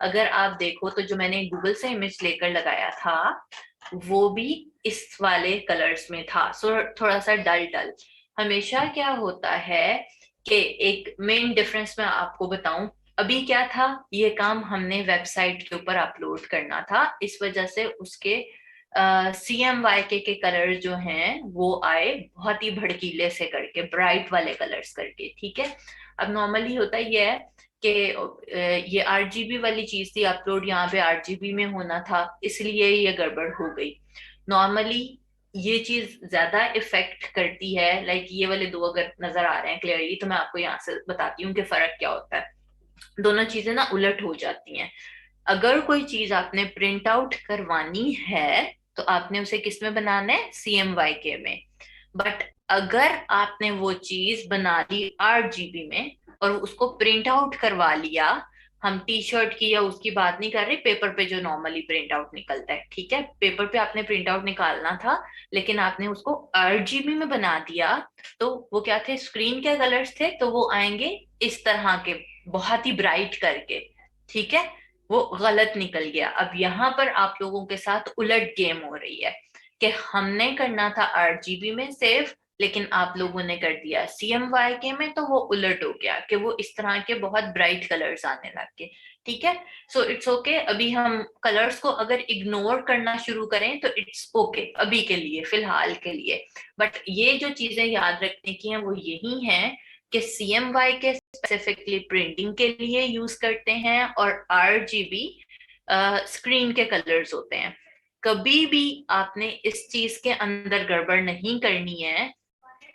अगर आप देखो तो जो मैंने गूगल से इमेज लेकर लगाया था वो भी इस वाले कलर्स में था, सो थोड़ा सा डल डल। हमेशा क्या होता है कि एक मेन डिफरेंस मैं आपको बताऊं, अभी क्या था, ये काम हमने वेबसाइट के ऊपर अपलोड करना था, इस वजह से उसके CMYK के कलर जो हैं वो आए बहुत ही भड़कीले से करके, ब्राइट वाले कलर्स करके, ठीक है। अब नॉर्मली होता ये है कि ये RGB वाली चीज थी, अपलोड यहाँ पे RGB में होना था, इसलिए ये गड़बड़ हो गई। नॉर्मली ये चीज ज्यादा इफेक्ट करती है, लाइक ये वाले दो अगर नजर आ रहे हैं क्लियरली तो मैं आपको यहाँ से बताती हूँ कि फर्क क्या होता है। दोनों चीजें ना उलट हो जाती हैं। अगर कोई चीज आपने प्रिंट आउट करवानी है तो आपने उसे किस में बनाना है, CMYK में। बट अगर आपने वो चीज बना ली RGB में और उसको प्रिंट आउट करवा लिया, हम टी शर्ट की या उसकी बात नहीं कर रहे, पेपर पे जो नॉर्मली प्रिंट आउट निकलता है, ठीक है, पेपर पे आपने प्रिंट आउट निकालना था लेकिन आपने उसको RGB में बना दिया, तो वो क्या थे, स्क्रीन के कलर्स थे, तो वो आएंगे इस तरह के, बहुत ही ब्राइट करके, ठीक है। वो गलत निकल गया। अब यहाँ पर आप लोगों के साथ उलट गेम हो रही है कि हमने करना था RGB में सेव, लेकिन आप लोगों ने कर दिया CMYK में, तो वो उलट हो गया कि वो इस तरह के बहुत ब्राइट कलर्स आने लग गए, ठीक है। सो इट्स ओके, अभी हम कलर्स को अगर इग्नोर करना शुरू करें तो इट्स ओके अभी के लिए, फिलहाल के लिए। बट ये जो चीजें याद रखने की हैं वो यही हैं कि CMYK स्पेसिफिकली प्रिंटिंग के लिए यूज करते हैं और RGB स्क्रीन के कलर्स होते हैं। कभी भी आपने इस चीज के अंदर गड़बड़ नहीं करनी है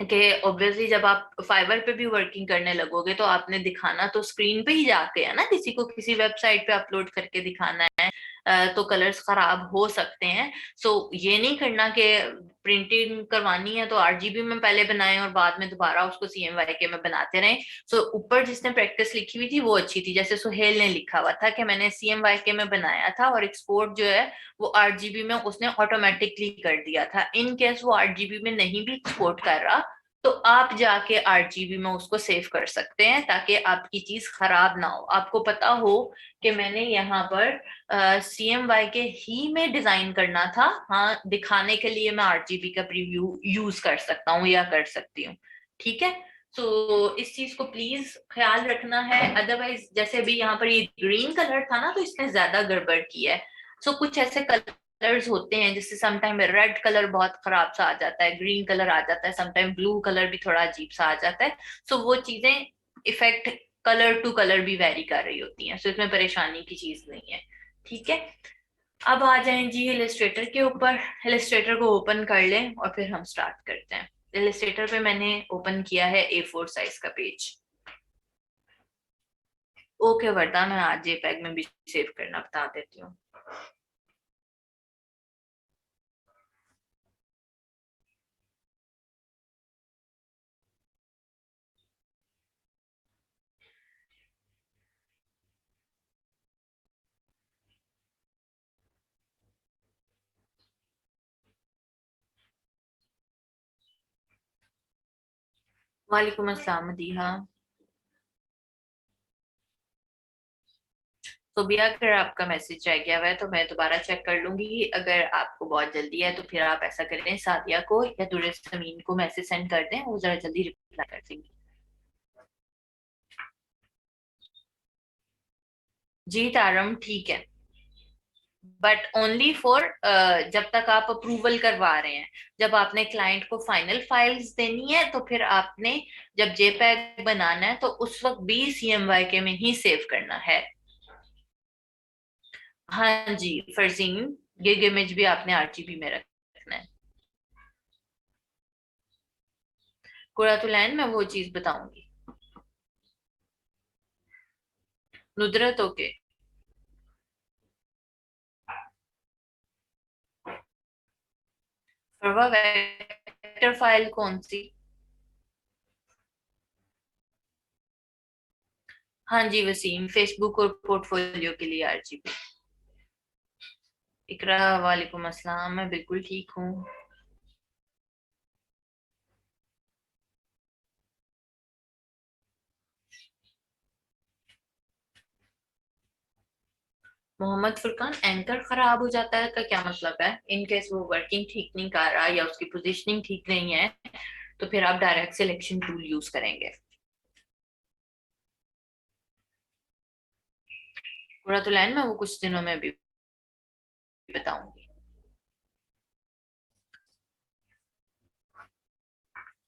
कि ऑब्वियसली जब आप फाइवर पे भी वर्किंग करने लगोगे तो आपने दिखाना तो स्क्रीन पे ही जाके है ना, किसी को किसी वेबसाइट पे अपलोड करके दिखाना है। तो कलर्स खराब हो सकते हैं। सो ये नहीं करना कि प्रिंटिंग करवानी है तो RGB में पहले बनाएं और बाद में दोबारा उसको CMYK में बनाते रहें। सो ऊपर जिसने प्रैक्टिस लिखी हुई थी वो अच्छी थी, जैसे सुहेल ने लिखा हुआ था कि मैंने CMYK में बनाया था और एक्सपोर्ट जो है वो RGB में उसने ऑटोमेटिकली कर दिया था। इन केस वो RGB में नहीं भी एक्सपोर्ट कर रहा तो आप जाके RGB में उसको सेव कर सकते हैं ताकि आपकी चीज खराब ना हो। आपको पता हो कि मैंने यहाँ पर CMYK ही में डिजाइन करना था, हाँ दिखाने के लिए मैं RGB का प्रीव्यू यूज कर सकता हूँ या कर सकती हूँ, ठीक है। तो इस चीज को प्लीज ख्याल रखना है, अदरवाइज जैसे अभी यहाँ पर ये ग्रीन कलर था ना तो इसने ज्यादा गड़बड़ की है। सो कुछ ऐसे कलर्स होते हैं जैसे समटाइम रेड कलर बहुत खराब सा आ जाता है, ग्रीन कलर आ जाता है, समटाइम ब्लू कलर भी थोड़ा अजीब सा आ जाता है। सो वो चीजें इफेक्ट कलर टू कलर भी वेरी कर रही होती हैं, सो इसमें परेशानी की चीज नहीं है, ठीक है। अब आ जाएं जी इलिस्ट्रेटर के ऊपर। इलिस्ट्रेटर को ओपन कर लें और फिर हम स्टार्ट करते हैं। इलिस्ट्रेटर पे मैंने ओपन किया है A4 साइज का पेज। ओके वर्दा, मैं आज JPEG में भी सेव करना बता देती हूँ। वालेकुम अस्सलाम मदीहा। तो भी अगर आपका मैसेज रह गया हुआ है तो मैं दोबारा चेक कर लूंगी, अगर आपको बहुत जल्दी है तो फिर आप ऐसा करें, सादिया को या दुर्र समीन को मैसेज सेंड कर दें, वो जरा जल्दी रिप्लाई कर देंगी। जी तारम ठीक है, बट ओनली फॉर जब तक आप अप्रूवल करवा रहे हैं। जब आपने क्लाइंट को फाइनल फाइल्स देनी है तो फिर आपने जब JPEG बनाना है तो उस वक्त भी CMYK में ही सेव करना है। हाँ जी फरजीन, गिग इमेज भी आपने RGB में रखना है। कुरातुलैन मैं वो चीज बताऊंगी। नुदरत ओके। फरवा वेक्टर फाइल कौन सी? हाँ जी वसीम, फेसबुक और पोर्टफोलियो के लिए RGB। इकरा वालेकुम अस्सलाम, मैं बिल्कुल ठीक हूँ। मोहम्मद फुरकान एंकर खराब हो जाता है का क्या मतलब है? इन केस वो वर्किंग ठीक नहीं कर रहा या उसकी पोजीशनिंग ठीक नहीं है, तो फिर आप डायरेक्ट सिलेक्शन टूल यूज करेंगे। पूरा तो लाइन में वो कुछ दिनों में भी बताऊंगी।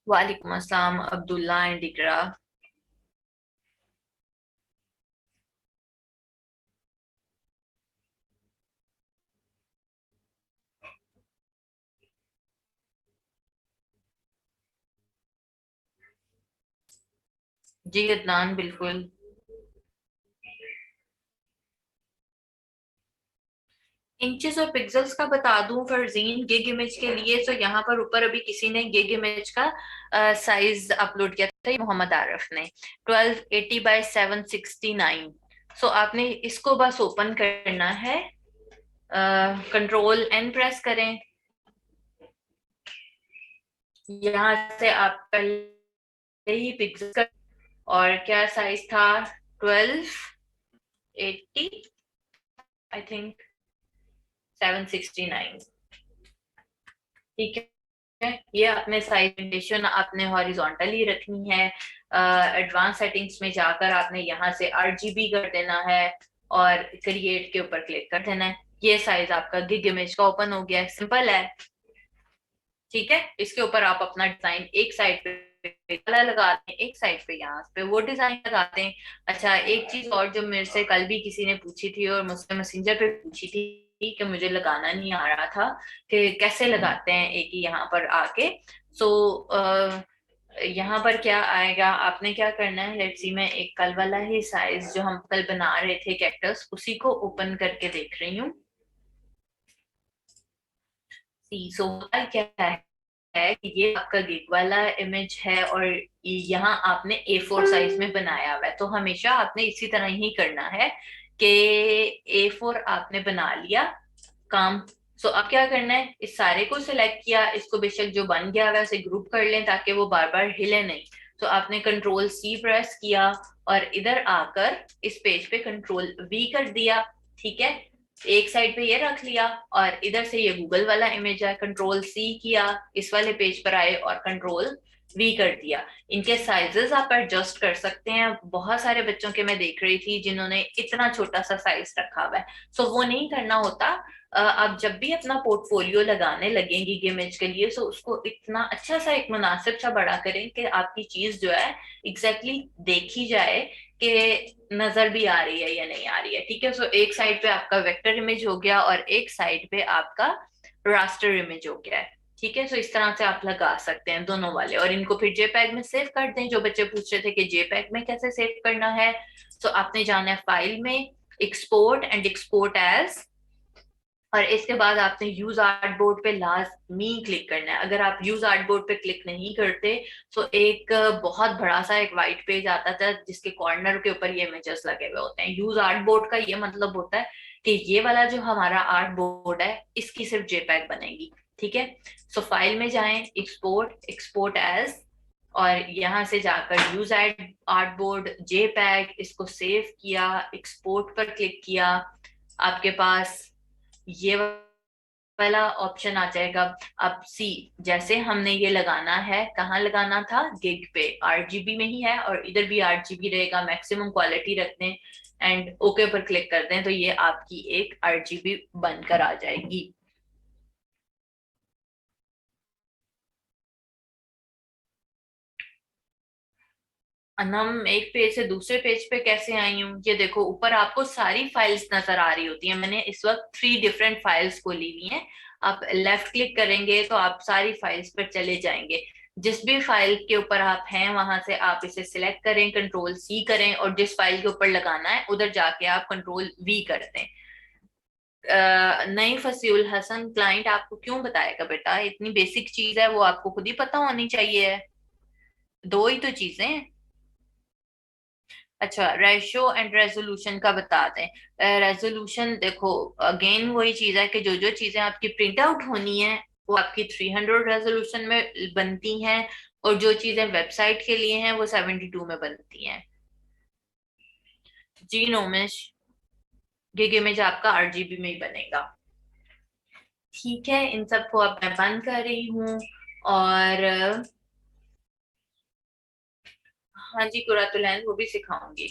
वालेकुम अस्सलाम अब्दुल्ला एंड इकरा। जी अदनान बिल्कुल। इंचेस और पिक्सल्स का बता दूं फरजीन गिग इमेज के लिए, तो यहाँ पर ऊपर अभी किसी ने गिग इमेज का साइज अपलोड किया था, ये मोहम्मद आरिफ ने 1280 बाय 769। सो आपने इसको बस ओपन करना है, कंट्रोल एन प्रेस करें। यहाँ से आप पहले ही पिक्सल कर, और क्या साइज था? 1280 आई थिंक 769। ठीक है, ये अपने साइज कंडीशन आपने हॉरिजॉन्टली रखनी है। एडवांस सेटिंग्स में जाकर आपने यहाँ से आरजीबी कर देना है और क्रिएट के ऊपर क्लिक कर देना है। ये साइज आपका गिग इमेज का ओपन हो गया है, सिंपल है। ठीक है, इसके ऊपर आप अपना डिजाइन एक साइड पे कलर लगाते हैं, एक साइड पे यहाँ पे वो डिजाइन लगाते हैं। अच्छा, एक चीज और जो मेरे से कल भी किसी ने पूछी थी और मुझसे मैसेंजर पे पूछी थी कि मुझे लगाना नहीं आ रहा था कि कैसे लगाते हैं एक ही यहाँ पर आके। सो यहाँ पर क्या आएगा, आपने क्या करना है, लेट्स सी मैं एक कल वाला ही साइज जो हम कल बना रहे थे कैक्टस, उसी को ओपन करके देख रही हूँ। सी सो क्या है कि ये आपका गिग वाला इमेज है और यहाँ आपने A4 साइज में बनाया हुआ है, तो हमेशा आपने इसी तरह ही करना है कि A4 आपने बना लिया काम। सो अब क्या करना है, इस सारे को सिलेक्ट किया, इसको बेशक जो बन गया हुआ है उसे ग्रुप कर लें ताकि वो बार बार हिले नहीं। तो आपने कंट्रोल C प्रेस किया और इधर आकर इस पेज पे कंट्रोल V कर दिया। ठीक है, एक साइड पे ये रख लिया और इधर से ये गूगल वाला इमेज है, कंट्रोल सी किया, इस वाले पेज पर आए और कंट्रोल वी कर दिया। इनके साइजेस आप एडजस्ट कर सकते हैं। बहुत सारे बच्चों के मैं देख रही थी जिन्होंने इतना छोटा सा साइज रखा हुआ है, सो वो नहीं करना होता। आप जब भी अपना पोर्टफोलियो लगाने लगेंगी इमेज के लिए, सो उसको इतना अच्छा सा एक मुनासिब सा बड़ा करें कि आपकी चीज जो है एग्जैक्टली देखी जाए कि नजर भी आ रही है या नहीं आ रही है। ठीक है, सो एक साइड पे आपका वेक्टर इमेज हो गया और एक साइड पे आपका रास्टर इमेज हो गया है। ठीक है, सो इस तरह से आप लगा सकते हैं दोनों वाले, और इनको फिर जेपैग में सेव कर दें। जो बच्चे पूछ रहे थे कि जेपैग में कैसे सेव करना है, तो आपने जाना है फाइल में, एक्सपोर्ट एंड एक्सपोर्ट एज, और इसके बाद आपने यूज आर्ट बोर्ड पे लाजमी क्लिक करना है। अगर आप यूज आर्ट बोर्ड पे क्लिक नहीं करते तो एक बहुत बड़ा सा एक वाइट पेज आता था जिसके कॉर्नर के ऊपर ये इमेजेस लगे हुए होते हैं। यूज आर्ट बोर्ड का ये मतलब होता है कि ये वाला जो हमारा आर्ट बोर्ड है इसकी सिर्फ जेपैग बनेगी। ठीक है, सो फाइल में जाएं, एक्सपोर्ट एक्सपोर्ट एज, और यहाँ से जाकर यूज आर्ट बोर्ड जेपैग, इसको सेव किया, एक्सपोर्ट पर क्लिक किया, आपके पास ये वाला ऑप्शन आ जाएगा। अब सी, जैसे हमने ये लगाना है, कहाँ लगाना था, गिग पे, आरजीबी में ही है और इधर भी आरजीबी रहेगा, मैक्सिमम क्वालिटी रखते हैं एंड ओके पर क्लिक करते हैं तो ये आपकी एक आरजीबी बनकर आ जाएगी। अनम एक पेज से दूसरे पेज पे कैसे आई हूँ? ये देखो ऊपर आपको सारी फाइल्स नजर आ रही होती है। मैंने इस वक्त 3 डिफरेंट फाइल्स को ली हुई हैं। आप लेफ्ट क्लिक करेंगे तो आप सारी फाइल्स पर चले जाएंगे। जिस भी फाइल के ऊपर आप हैं वहां से आप इसे सिलेक्ट करें, कंट्रोल सी करें और जिस फाइल के ऊपर लगाना है उधर जाके आप कंट्रोल वी कर दें। नहीं फसीउल हसन, क्लाइंट आपको क्यों बताएगा बेटा? इतनी बेसिक चीज है, वो आपको खुद ही पता होनी चाहिए। दो ही तो चीजें हैं। अच्छा, रेशो एंड रेजोल्यूशन का बता दें। रेजोल्यूशन देखो, अगेन वही चीज है कि जो जो चीजें आपकी प्रिंट आउट होनी है वो आपकी 300 रेजोल्यूशन में बनती हैं, और जो चीजें वेबसाइट के लिए हैं वो 72 में बनती हैं। जी नोमिश, गिग इमेज आपका आरजीबी में ही बनेगा। ठीक है, इन सबको अब मैं बंद कर रही हूँ। और हाँ जी, कुरातुलैन वो भी सिखाऊंगी।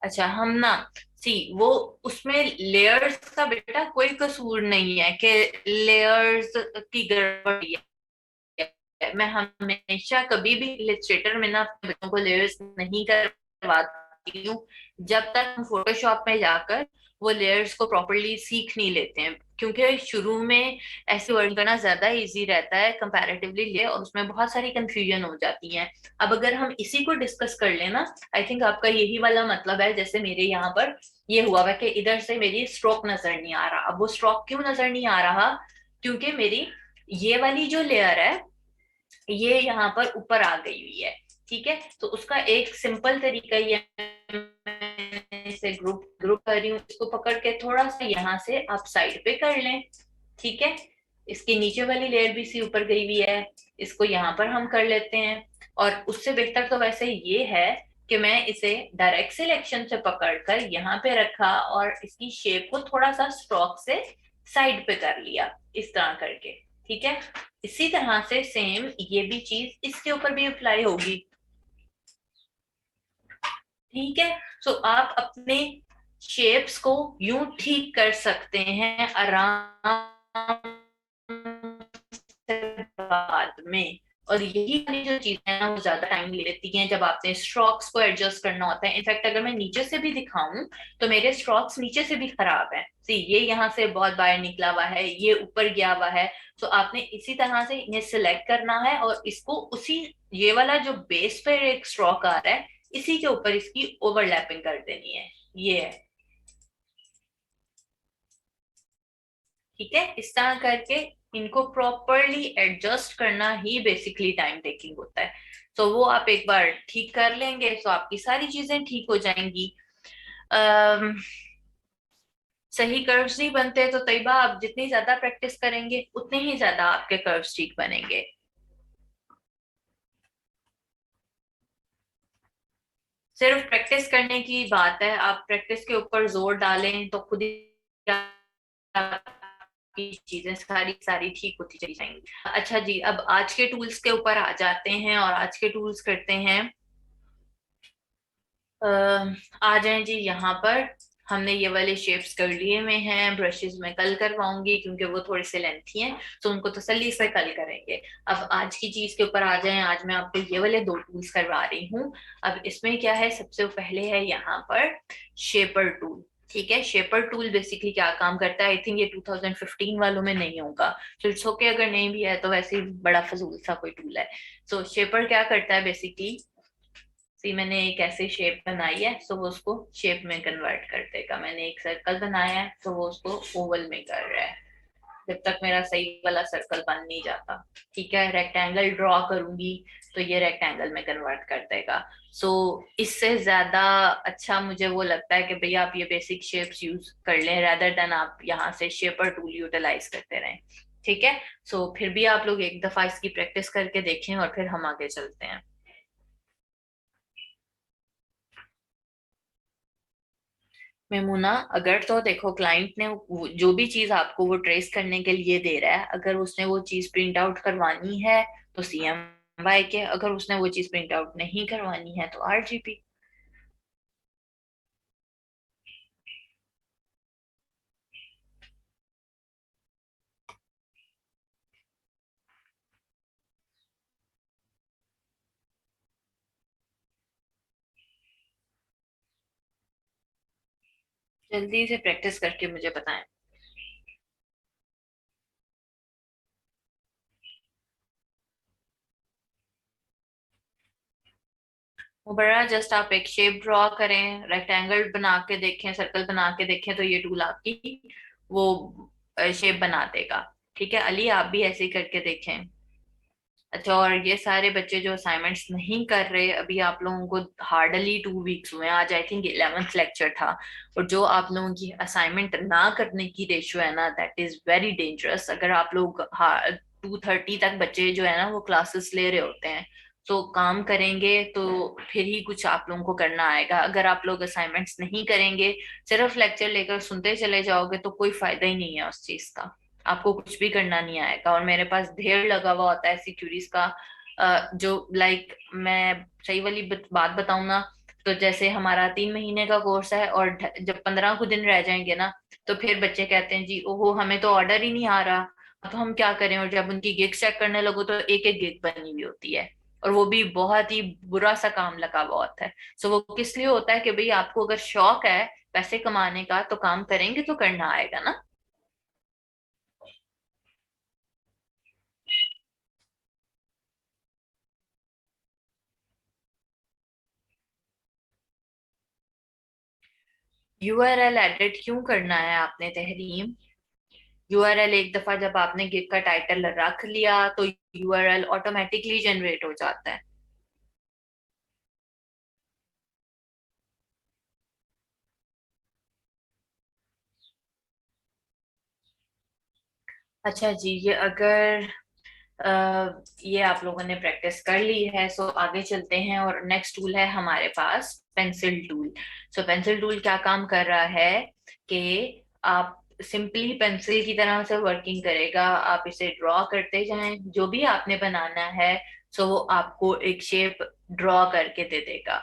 अच्छा, हम ना, सी वो उसमें लेयर्स का बेटा कोई कसूर नहीं है कि लेयर्स की गड़बड़ी है। मैं हमेशा कभी भी इलस्ट्रेटर में ना अपने बच्चों को लेयर्स नहीं करवाती हूँ जब तक हम फोटोशॉप में जाकर वो लेयर्स को प्रॉपरली सीख नहीं लेते हैं, क्योंकि शुरू में ऐसे वर्क करना ज्यादा इजी रहता है कंपैरेटिवली ले, और उसमें बहुत सारी कंफ्यूजन हो जाती है। अब अगर हम इसी को डिस्कस कर लेना, आई थिंक आपका यही वाला मतलब है। जैसे मेरे यहाँ पर ये हुआ है कि इधर से मेरी स्ट्रोक नजर नहीं आ रहा। अब वो स्ट्रोक क्यों नजर नहीं आ रहा? क्योंकि मेरी ये वाली जो लेयर है ये यहाँ पर ऊपर आ गई हुई है। ठीक है, तो उसका एक सिंपल तरीका ये है, मैं इसे ग्रुप ग्रुप कर रही हूँ, इसको पकड़ के थोड़ा सा यहाँ से आप साइड पे कर लें। ठीक है, इसकी नीचे वाली लेयर भी सी ऊपर गई हुई है, इसको यहाँ पर हम कर लेते हैं। और उससे बेहतर तो वैसे ये है कि मैं इसे डायरेक्ट सिलेक्शन से पकड़कर यहाँ पे रखा और इसकी शेप को थोड़ा सा स्ट्रोक से साइड पे कर लिया, इस तरह करके। ठीक है, इसी तरह से सेम ये भी चीज इसके ऊपर भी अप्लाई होगी। ठीक है, सो आप अपने शेप्स को यूं ठीक कर सकते हैं आराम से बाद में। और यही वाली जो चीजें हैं ना वो ज्यादा टाइम ले लेती हैं जब आपने स्ट्रोक्स को एडजस्ट करना होता है। इनफैक्ट अगर मैं नीचे से भी दिखाऊं तो मेरे स्ट्रोक्स नीचे से भी खराब है। सी ये यहाँ से बहुत बाहर निकला हुआ है, ये ऊपर गया हुआ है। तो आपने इसी तरह से इन्हें सिलेक्ट करना है और इसको उसी, ये वाला जो बेस पर एक स्ट्रोक आ रहा है इसी के ऊपर इसकी ओवरलैपिंग कर देनी है। ये है। ठीक है, इस तरह करके इनको प्रॉपरली एडजस्ट करना ही बेसिकली टाइम टेकिंग होता है। तो वो आप एक बार ठीक कर लेंगे तो आपकी सारी चीजें ठीक हो जाएंगी। अम, सही कर्व्स नहीं बनते तो तैयबा आप जितनी ज्यादा प्रैक्टिस करेंगे उतने ही ज्यादा आपके कर्व्स ठीक बनेंगे। सिर्फ प्रैक्टिस करने की बात है, आप प्रैक्टिस के ऊपर जोर डालें तो खुद ही आपकी चीजें सारी सारी ठीक होती चली जाएंगी। अच्छा जी, अब आज के टूल्स के ऊपर आ जाते हैं और आज के टूल्स करते हैं। आ जाएं जी यहाँ पर। हमने ये वाले शेप्स कर लिए हुए हैं, ब्रशेस में कल करवाऊंगी क्योंकि वो थोड़े से लेंथी हैं, तो उनको तसल्ली से कल करेंगे। अब आज की चीज के ऊपर आ जाएं। आज मैं आपको ये वाले दो टूल्स करवा रही हूँ। अब इसमें क्या है, सबसे पहले है यहाँ पर शेपर टूल। ठीक है, शेपर टूल बेसिकली क्या काम करता है, आई थिंक ये 2015 वालों में नहीं होगा, तो इट्स ओके अगर नहीं भी है, तो वैसे ही बड़ा फजूल सा कोई टूल है। सो शेपर क्या करता है बेसिकली, सी मैंने एक ऐसी शेप बनाई है तो वो उसको शेप में कन्वर्ट कर देगा। मैंने एक सर्कल बनाया है तो वो उसको ओवल में कर रहा है, जब तक मेरा सही वाला सर्कल बन नहीं जाता। ठीक है, रेक्टेंगल ड्रॉ करूंगी तो ये रेक्टेंगल में कन्वर्ट कर देगा। सो इससे ज्यादा अच्छा मुझे वो लगता है कि भैया आप ये बेसिक शेप्स यूज कर लें rather देन आप यहाँ से शेपर टूल यूटिलाइज करते रहें। ठीक है, सो फिर भी आप लोग एक दफा इसकी प्रैक्टिस करके देखें और फिर हम आगे चलते हैं। मेमूना, अगर तो देखो क्लाइंट ने जो भी चीज आपको वो ट्रेस करने के लिए दे रहा है, अगर उसने वो चीज प्रिंट आउट करवानी है तो CMYK के, अगर उसने वो चीज प्रिंट आउट नहीं करवानी है तो RGP। जल्दी से प्रैक्टिस करके मुझे बताएं। वो बड़ा जस्ट आप एक शेप ड्रॉ करें, रेक्टेंगल बना के देखें, सर्कल बना के देखें, तो ये टूल आपकी वो शेप बना देगा। ठीक है अली, आप भी ऐसे ही करके देखें। अच्छा, और ये सारे बच्चे जो असाइनमेंट्स नहीं कर रहे अभी, आप लोगों को हार्डली 2 वीक्स हुए हैं, आज आई थिंक 11th लेक्चर था, और जो आप लोगों की असाइनमेंट ना करने की रेशियो है ना, दैट इज वेरी डेंजरस। अगर आप लोग 2:30 तक बच्चे जो है ना वो क्लासेस ले रहे होते हैं, तो काम करेंगे तो फिर ही कुछ आप लोगों को करना आएगा। अगर आप लोग असाइनमेंट्स नहीं करेंगे, सिर्फ लेक्चर लेकर सुनते चले जाओगे, तो कोई फायदा ही नहीं है उस चीज का, आपको कुछ भी करना नहीं आएगा। और मेरे पास ढेर लगा हुआ होता है ऐसी क्यूरीज का, जो लाइक मैं सही वाली बात बताऊं ना, तो जैसे हमारा 3 महीने का कोर्स है, और जब 15 को दिन रह जाएंगे ना, तो फिर बच्चे कहते हैं जी ओहो हमें तो ऑर्डर ही नहीं आ रहा, अब हम क्या करें। और जब उनकी गिग चेक करने लगो तो एक एक गिग बनी हुई होती है, और वो भी बहुत ही बुरा सा काम लगा हुआ होता है। सो वो किस लिए होता है कि भाई आपको अगर शौक है पैसे कमाने का, तो काम करेंगे तो करना आएगा ना। यूआरएल एडिट क्यों करना है आपने तहरीम? यूआरएल एक दफा जब आपने गिग का टाइटल रख लिया तो यूआरएल ऑटोमेटिकली जनरेट हो जाता है। अच्छा जी, ये अगर ये आप लोगों ने प्रैक्टिस कर ली है, सो आगे चलते हैं, और नेक्स्ट टूल है हमारे पास pencil tool. So pencil tool क्या काम कर रहा है कि आप सिंपली पेंसिल की तरह से वर्किंग करेगा, आप इसे ड्रॉ करते जाएं, जो भी आपने बनाना है, सो वो आपको एक शेप ड्रॉ करके दे देगा।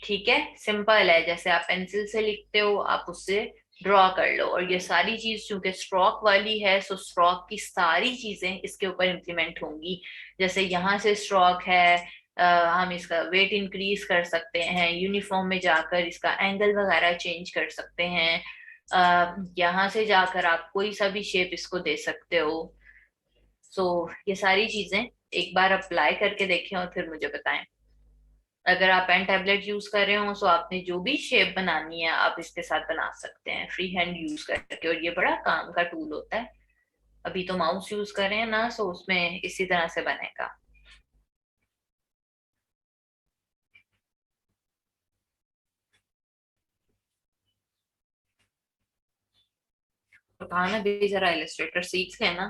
ठीक है, सिंपल है, जैसे आप पेंसिल से लिखते हो आप उससे ड्रॉ कर लो। और ये सारी चीज चूंकि स्ट्रोक वाली है, सो स्ट्रोक की सारी चीजें इसके ऊपर इम्प्लीमेंट होंगी। जैसे यहाँ से स्ट्रोक है, हम इसका वेट इंक्रीज कर सकते हैं, यूनिफॉर्म में जाकर इसका एंगल वगैरह चेंज कर सकते हैं, यहाँ से जाकर आप कोई सा भी शेप इसको दे सकते हो। सो ये सारी चीजें एक बार अप्लाई करके देखें और फिर मुझे बताएं। अगर आप पेन टैबलेट यूज कर रहे हो, तो आपने जो भी शेप बनानी है आप इसके साथ बना सकते हैं फ्री हैंड यूज करके, और ये बड़ा काम का टूल होता है। अभी तो माउस यूज कर रहे हैं ना, सो उसमें इसी तरह से बनेगा। तो कहा ना भी जरा इलस्ट्रेटर सीख लेना।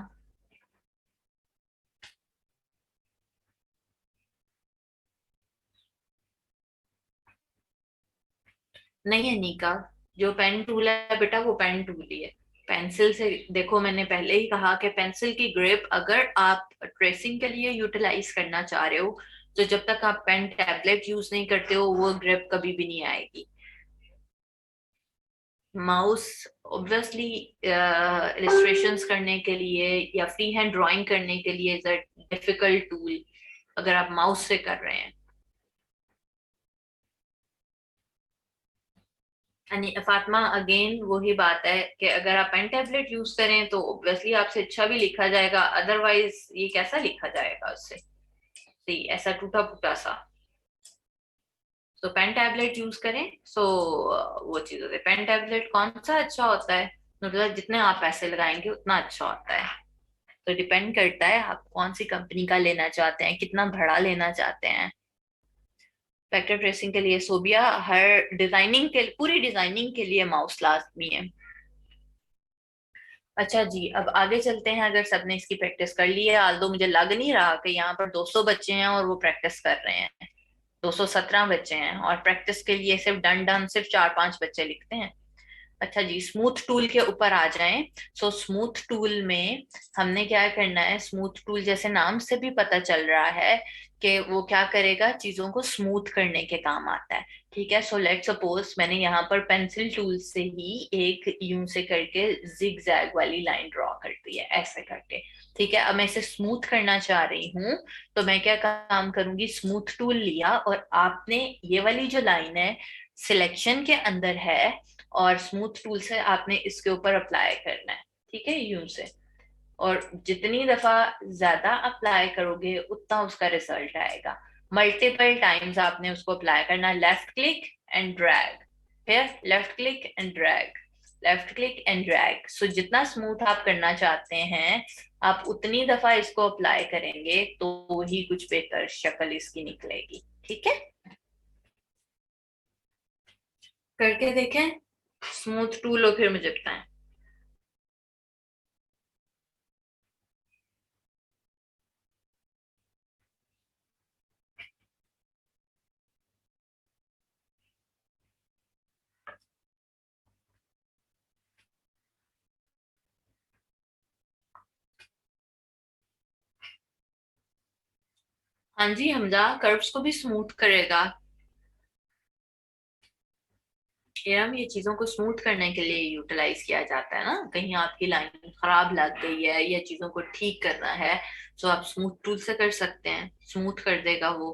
नहीं है निका, जो पेन टूल है बेटा वो पेन टूल ही है। पेंसिल से देखो, मैंने पहले ही कहा कि पेंसिल की ग्रिप अगर आप ट्रेसिंग के लिए यूटिलाइज करना चाह रहे हो, तो जब तक आप पेन टैबलेट यूज नहीं करते हो वो ग्रिप कभी भी नहीं आएगी। माउस ऑब्वियसली इलिस्ट्रेशंस करने के लिए या फ्री हैंड ड्राइंग करने के लिए इज अ डिफिकल्ट टूल, अगर आप माउस से कर रहे हैं। यानी फातिमा, अगेन वही बात है कि अगर आप पेन टैबलेट यूज करें तो ऑब्वियसली आपसे अच्छा भी लिखा जाएगा, अदरवाइज ये कैसा लिखा जाएगा उससे, सही ऐसा टूटा फूटा सा। तो पेन टैबलेट यूज करें, सो वो चीज होती है। पेन टैबलेट कौन सा अच्छा होता है, मतलब जितने आप पैसे लगाएंगे उतना अच्छा होता है। तो डिपेंड करता है आप कौन सी कंपनी का लेना चाहते हैं, कितना बड़ा लेना चाहते हैं। वेक्टर ट्रेसिंग के लिए सोबिया, हर डिजाइनिंग के पूरी डिजाइनिंग के लिए माउस लाजमी है। अच्छा जी, अब आगे चलते हैं। अगर सबने इसकी प्रैक्टिस कर ली है, आल्दो मुझे लग नहीं रहा कि यहाँ पर 200 बच्चे हैं और वो प्रैक्टिस कर रहे हैं। 217 बच्चे हैं, और प्रैक्टिस के लिए सिर्फ डन डन सिर्फ 4-5 बच्चे लिखते हैं। अच्छा जी, स्मूथ टूल के ऊपर आ जाएं। सो स्मूथ टूल में हमने क्या करना है, स्मूथ टूल जैसे नाम से भी पता चल रहा है कि वो क्या करेगा, चीजों को स्मूथ करने के काम आता है। ठीक है, सो लेट सपोज मैंने यहाँ पर पेंसिल टूल से ही एक यूं से करके जिग जैग वाली लाइन ड्रॉ कर दी है, ऐसे करके। ठीक है, अब मैं इसे स्मूथ करना चाह रही हूँ, तो मैं क्या काम करूंगी, स्मूथ टूल लिया और आपने ये वाली जो लाइन है सिलेक्शन के अंदर है, और स्मूथ टूल से आपने इसके ऊपर अप्लाई करना है। ठीक है, यूं से। और जितनी दफा ज्यादा अप्लाई करोगे उतना उसका रिजल्ट आएगा। मल्टीपल टाइम्स आपने उसको अप्लाई करना, लेफ्ट क्लिक एंड ड्रैग, फिर left click and drag, left click and drag. So जितना स्मूथ आप करना चाहते हैं आप उतनी दफा इसको अप्लाई करेंगे तो ही कुछ बेहतर शक्ल इसकी निकलेगी। ठीक है, करके देखें। स्मूथ टूल हो फिर मुझे बताएं। हाँ जी हमजा, कर्व्स को भी स्मूथ करेगा। एरम ये चीजों को स्मूथ करने के लिए यूटिलाइज किया जाता है ना, कहीं आपकी लाइन खराब लग गई है या चीजों को ठीक करना है तो आप स्मूथ टूल से कर सकते हैं, स्मूथ कर देगा वो।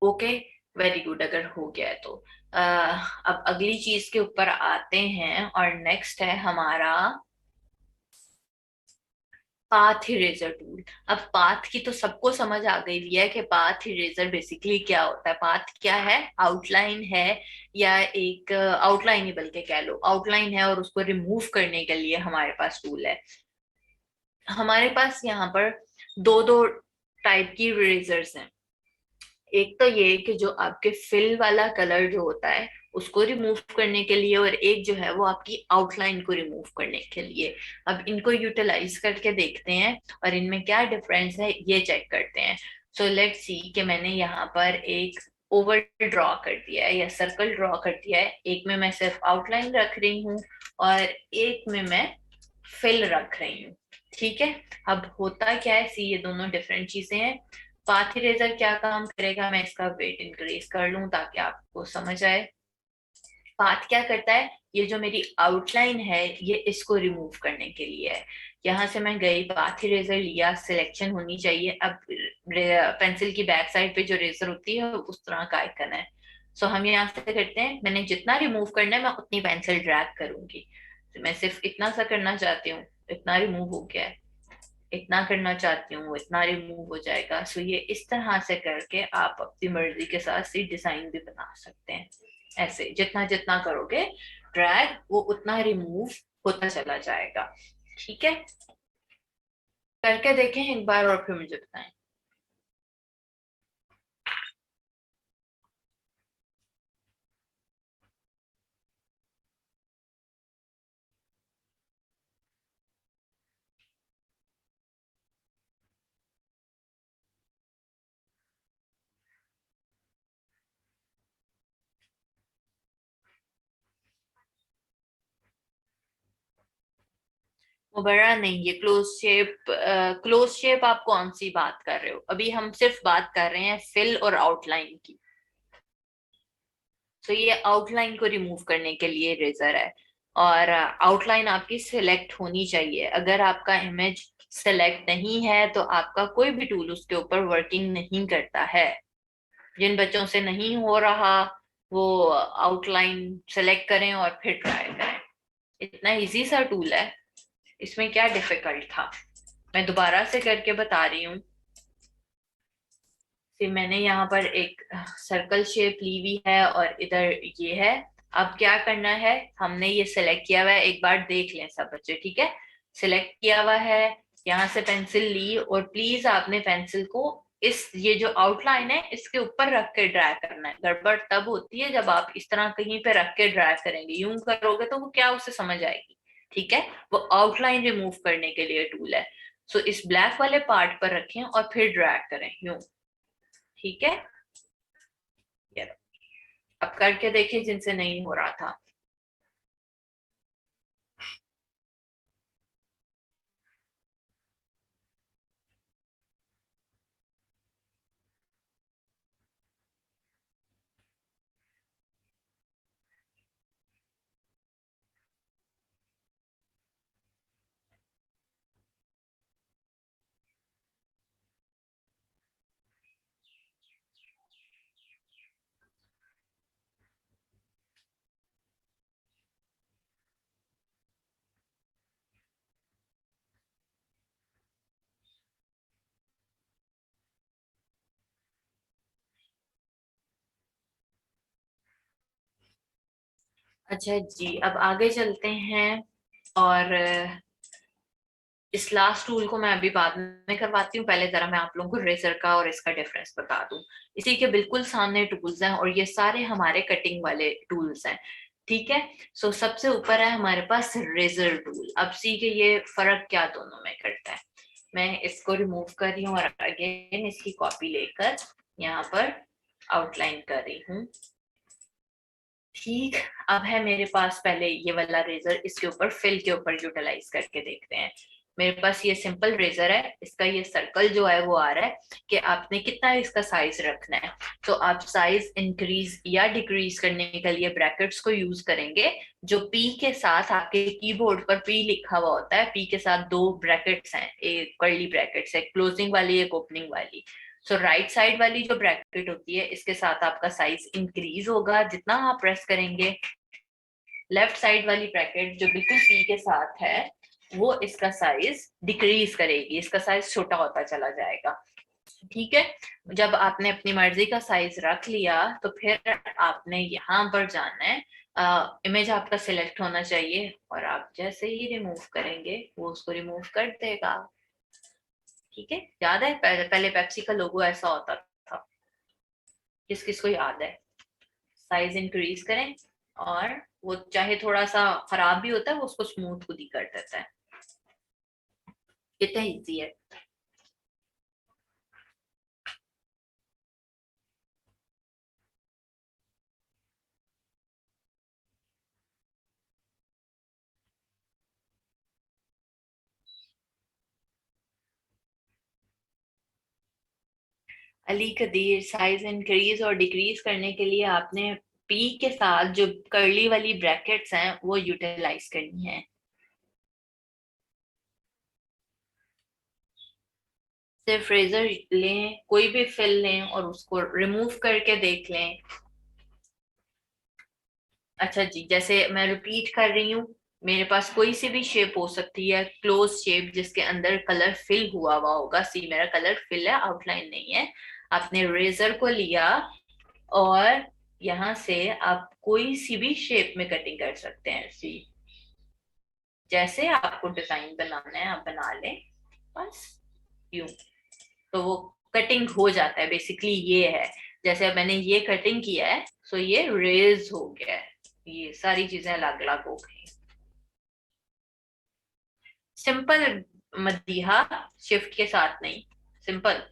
ओके, वेरी गुड, अगर हो गया है तो अब अगली चीज के ऊपर आते हैं और नेक्स्ट है हमारा पाथ इरेजर टूल। अब पाथ की तो सबको समझ आ गई है कि पाथ इरेजर बेसिकली क्या होता है। पाथ क्या है? आउटलाइन है, या एक आउटलाइन ही बल्कि कह लो, आउटलाइन है और उसको रिमूव करने के लिए हमारे पास टूल है। हमारे पास यहाँ पर दो दो टाइप की इरेजर्स हैं। एक तो ये कि जो आपके फिल वाला कलर जो होता है उसको रिमूव करने के लिए, और एक जो है वो आपकी आउटलाइन को रिमूव करने के लिए। अब इनको यूटिलाइज करके देखते हैं और इनमें क्या डिफरेंस है ये चेक करते हैं। सो लेट्स सी कि मैंने यहाँ पर एक ओवल ड्रॉ कर दिया है या सर्कल ड्रॉ कर दिया है। एक में मैं सिर्फ आउटलाइन रख रही हूँ और एक में मैं फिल रख रही हूँ। ठीक है, अब होता क्या है, सी ये दोनों डिफरेंट चीजें हैं। पाथ इरेजर क्या काम करेगा, मैं इसका वेट इंक्रीज कर लूं ताकि आपको समझ आए। पाथ क्या करता है, ये जो मेरी आउटलाइन है ये इसको रिमूव करने के लिए है। यहाँ से मैं गई, पाथ इरेजर लिया, सिलेक्शन होनी चाहिए। अब पेंसिल की बैक साइड पे जो रेजर होती है उस तरह का आइकन है। सो हम यहाँ से करते हैं, मैंने जितना रिमूव करना है मैं उतनी पेंसिल ड्रैग करूंगी। तो मैं सिर्फ इतना सा करना चाहती हूँ, इतना रिमूव हो गया है। इतना करना चाहती हूँ इतना रिमूव हो जाएगा। सो ये इस तरह से करके आप अपनी मर्जी के साथ सी डिजाइन भी बना सकते हैं। ऐसे जितना जितना करोगे ड्रैग वो उतना रिमूव होता चला जाएगा। ठीक है, करके देखें एक बार और फिर मुझे बताएं। वो बड़ा नहीं, ये क्लोज शेप। क्लोज शेप आप कौन सी बात कर रहे हो? अभी हम सिर्फ बात कर रहे हैं फिल और आउटलाइन की। तो ये आउटलाइन को रिमूव करने के लिए रेजर है, और आउटलाइन आपकी सिलेक्ट होनी चाहिए। अगर आपका इमेज सिलेक्ट नहीं है तो आपका कोई भी टूल उसके ऊपर वर्किंग नहीं करता है। जिन बच्चों से नहीं हो रहा वो आउटलाइन सेलेक्ट करें और फिर ट्राई करें। इतना इजी सा टूल है, इसमें क्या डिफिकल्ट था। मैं दोबारा से करके बता रही हूँ। फिर मैंने यहाँ पर एक सर्कल शेप ली हुई है और इधर ये है। अब क्या करना है, हमने ये सिलेक्ट किया हुआ है, एक बार देख लें सब बच्चे, ठीक है। सिलेक्ट किया हुआ है, यहाँ से पेंसिल ली और प्लीज आपने पेंसिल को इस ये जो आउटलाइन है इसके ऊपर रख के ड्रैग करना है। गड़बड़ तब होती है जब आप इस तरह कहीं पे रख के ड्रैग करेंगे, यूं करोगे तो वो क्या उसे समझ आएगी। ठीक है, वो आउटलाइन रिमूव करने के लिए टूल है। सो इस ब्लैक वाले पार्ट पर रखें और फिर ड्रैग करें यूं। ठीक है, ये लो। अब करके देखिए जिनसे नहीं हो रहा था। अच्छा जी, अब आगे चलते हैं। और इस लास्ट टूल को मैं अभी बाद में करवाती हूँ, पहले जरा मैं आप लोगों को रेजर का और इसका डिफरेंस बता दूं। इसी के बिल्कुल सामने टूल्स हैं और ये सारे हमारे कटिंग वाले टूल्स हैं। ठीक है। सो सबसे ऊपर है हमारे पास रेजर टूल। अब सी के ये फर्क क्या दोनों में करता है। मैं इसको रिमूव कर रही हूँ और अगेन इसकी कॉपी लेकर यहाँ पर आउटलाइन कर रही हूँ। ठीक। अब है मेरे पास पहले ये वाला रेजर, इसके ऊपर फिल के ऊपर यूटिलाइज करके देखते हैं। मेरे पास ये सिंपल रेजर है, इसका ये सर्कल जो है वो आ रहा है कि आपने कितना इसका साइज रखना है। तो आप साइज इंक्रीज या डिक्रीज करने के लिए ब्रैकेट्स को यूज करेंगे। जो पी के साथ आपके कीबोर्ड पर पी लिखा हुआ होता है, पी के साथ दो ब्रैकेट्स हैं, एक कर्ली ब्रैकेट्स है, क्लोजिंग वाली एक ओपनिंग वाली। सो राइट साइड वाली जो ब्रैकेट होती है इसके साथ आपका साइज इंक्रीज होगा जितना आप प्रेस करेंगे। लेफ्ट साइड वाली ब्रैकेट जो बिल्कुल पी के साथ है वो इसका साइज डिक्रीज करेगी, इसका साइज छोटा होता चला जाएगा। ठीक है। जब आपने अपनी मर्जी का साइज रख लिया तो फिर आपने यहाँ पर जाना है। इमेज आपका सिलेक्ट होना चाहिए और आप जैसे ही रिमूव करेंगे वो उसको रिमूव कर देगा। ठीक है। याद है पहले पेप्सी का लोगो ऐसा होता था। किस किस को याद है। साइज इंक्रीज करें और वो चाहे थोड़ा सा खराब भी होता है वो उसको स्मूथ खुद ही कर देता है। कितना इजी है। अली कदीर, साइज इंक्रीज और डिक्रीज करने के लिए आपने पी के साथ जो कर्ली वाली ब्रैकेट्स हैं वो यूटिलाइज करनी है। सिर्फ रेजर लें, कोई भी फिल लें और उसको रिमूव करके देख लें। अच्छा जी, जैसे मैं रिपीट कर रही हूँ, मेरे पास कोई सी भी शेप हो सकती है, क्लोज शेप जिसके अंदर कलर फिल हुआ होगा। सी मेरा कलर फिल है, आउटलाइन नहीं है। आपने रेजर को लिया और यहाँ से आप कोई सी भी शेप में कटिंग कर सकते हैं। सी जैसे आपको डिजाइन बनाना है आप बना लें, बस यूं। तो वो कटिंग हो जाता है, बेसिकली ये है। जैसे अब मैंने ये कटिंग किया है सो ये रेज हो गया है। ये सारी चीजें अलग अलग हो गई। सिंपल मदीहा, शिफ्ट के साथ नहीं, सिंपल।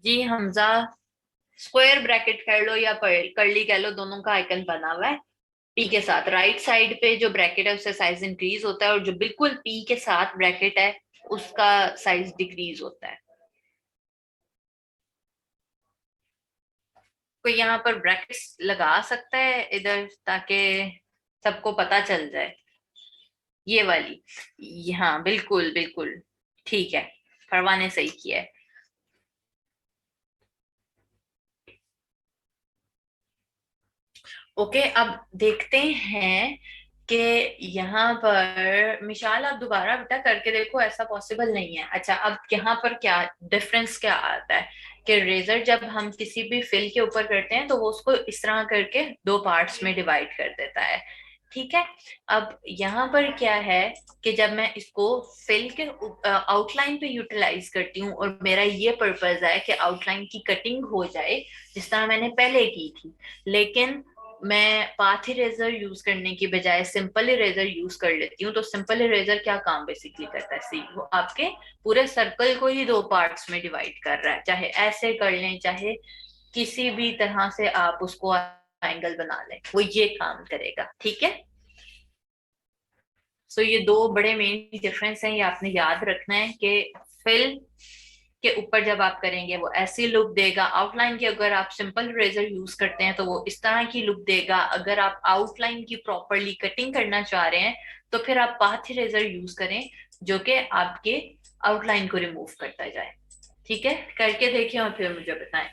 जी हमजा, स्क्वायर ब्रैकेट कर लो या कर्ली कह लो, दोनों का आइकन बना हुआ है। पी के साथ राइट साइड पे जो ब्रैकेट है उससे साइज इंक्रीज होता है और जो बिल्कुल पी के साथ ब्रैकेट है उसका साइज डिक्रीज होता है। कोई यहाँ पर ब्रैकेट्स लगा सकता है इधर ताकि सबको पता चल जाए। ये वाली, हाँ बिल्कुल बिल्कुल। ठीक है, फरवा ने सही किया है। ओके, अब देखते हैं कि यहाँ पर मिशाल आप दोबारा बेटा करके देखो, ऐसा पॉसिबल नहीं है। अच्छा, अब यहाँ पर क्या डिफरेंस क्या आता है कि रेजर जब हम किसी भी फिल के ऊपर करते हैं तो वो उसको इस तरह करके दो पार्ट्स में डिवाइड कर देता है। ठीक है। अब यहाँ पर क्या है कि जब मैं इसको फिल के आउटलाइन पे यूटिलाइज करती हूँ और मेरा ये पर्पज है कि आउटलाइन की कटिंग हो जाए जिस तरह मैंने पहले की थी, लेकिन मैं पाथ इरेजर यूज करने की बजाय सिंपल इरेजर यूज कर लेती हूँ। तो सिंपल इरेजर क्या काम बेसिकली करता है, सी वो आपके पूरे सर्कल को ही दो पार्ट्स में डिवाइड कर रहा है। चाहे ऐसे कर लें, चाहे किसी भी तरह से आप उसको एंगल बना लें, वो ये काम करेगा। ठीक है, सो ये दो बड़े मेन डिफरेंस हैं, ये आपने याद रखना है कि फिल के ऊपर जब आप करेंगे वो ऐसी लुक देगा। आउटलाइन की अगर आप सिंपल रेजर यूज करते हैं तो वो इस तरह की लुक देगा। अगर आप आउटलाइन की प्रॉपरली कटिंग करना चाह रहे हैं तो फिर आप पाथ रेजर यूज करें, जो कि आपके आउटलाइन को रिमूव करता जाए। ठीक है, करके देखिए और फिर मुझे बताएं।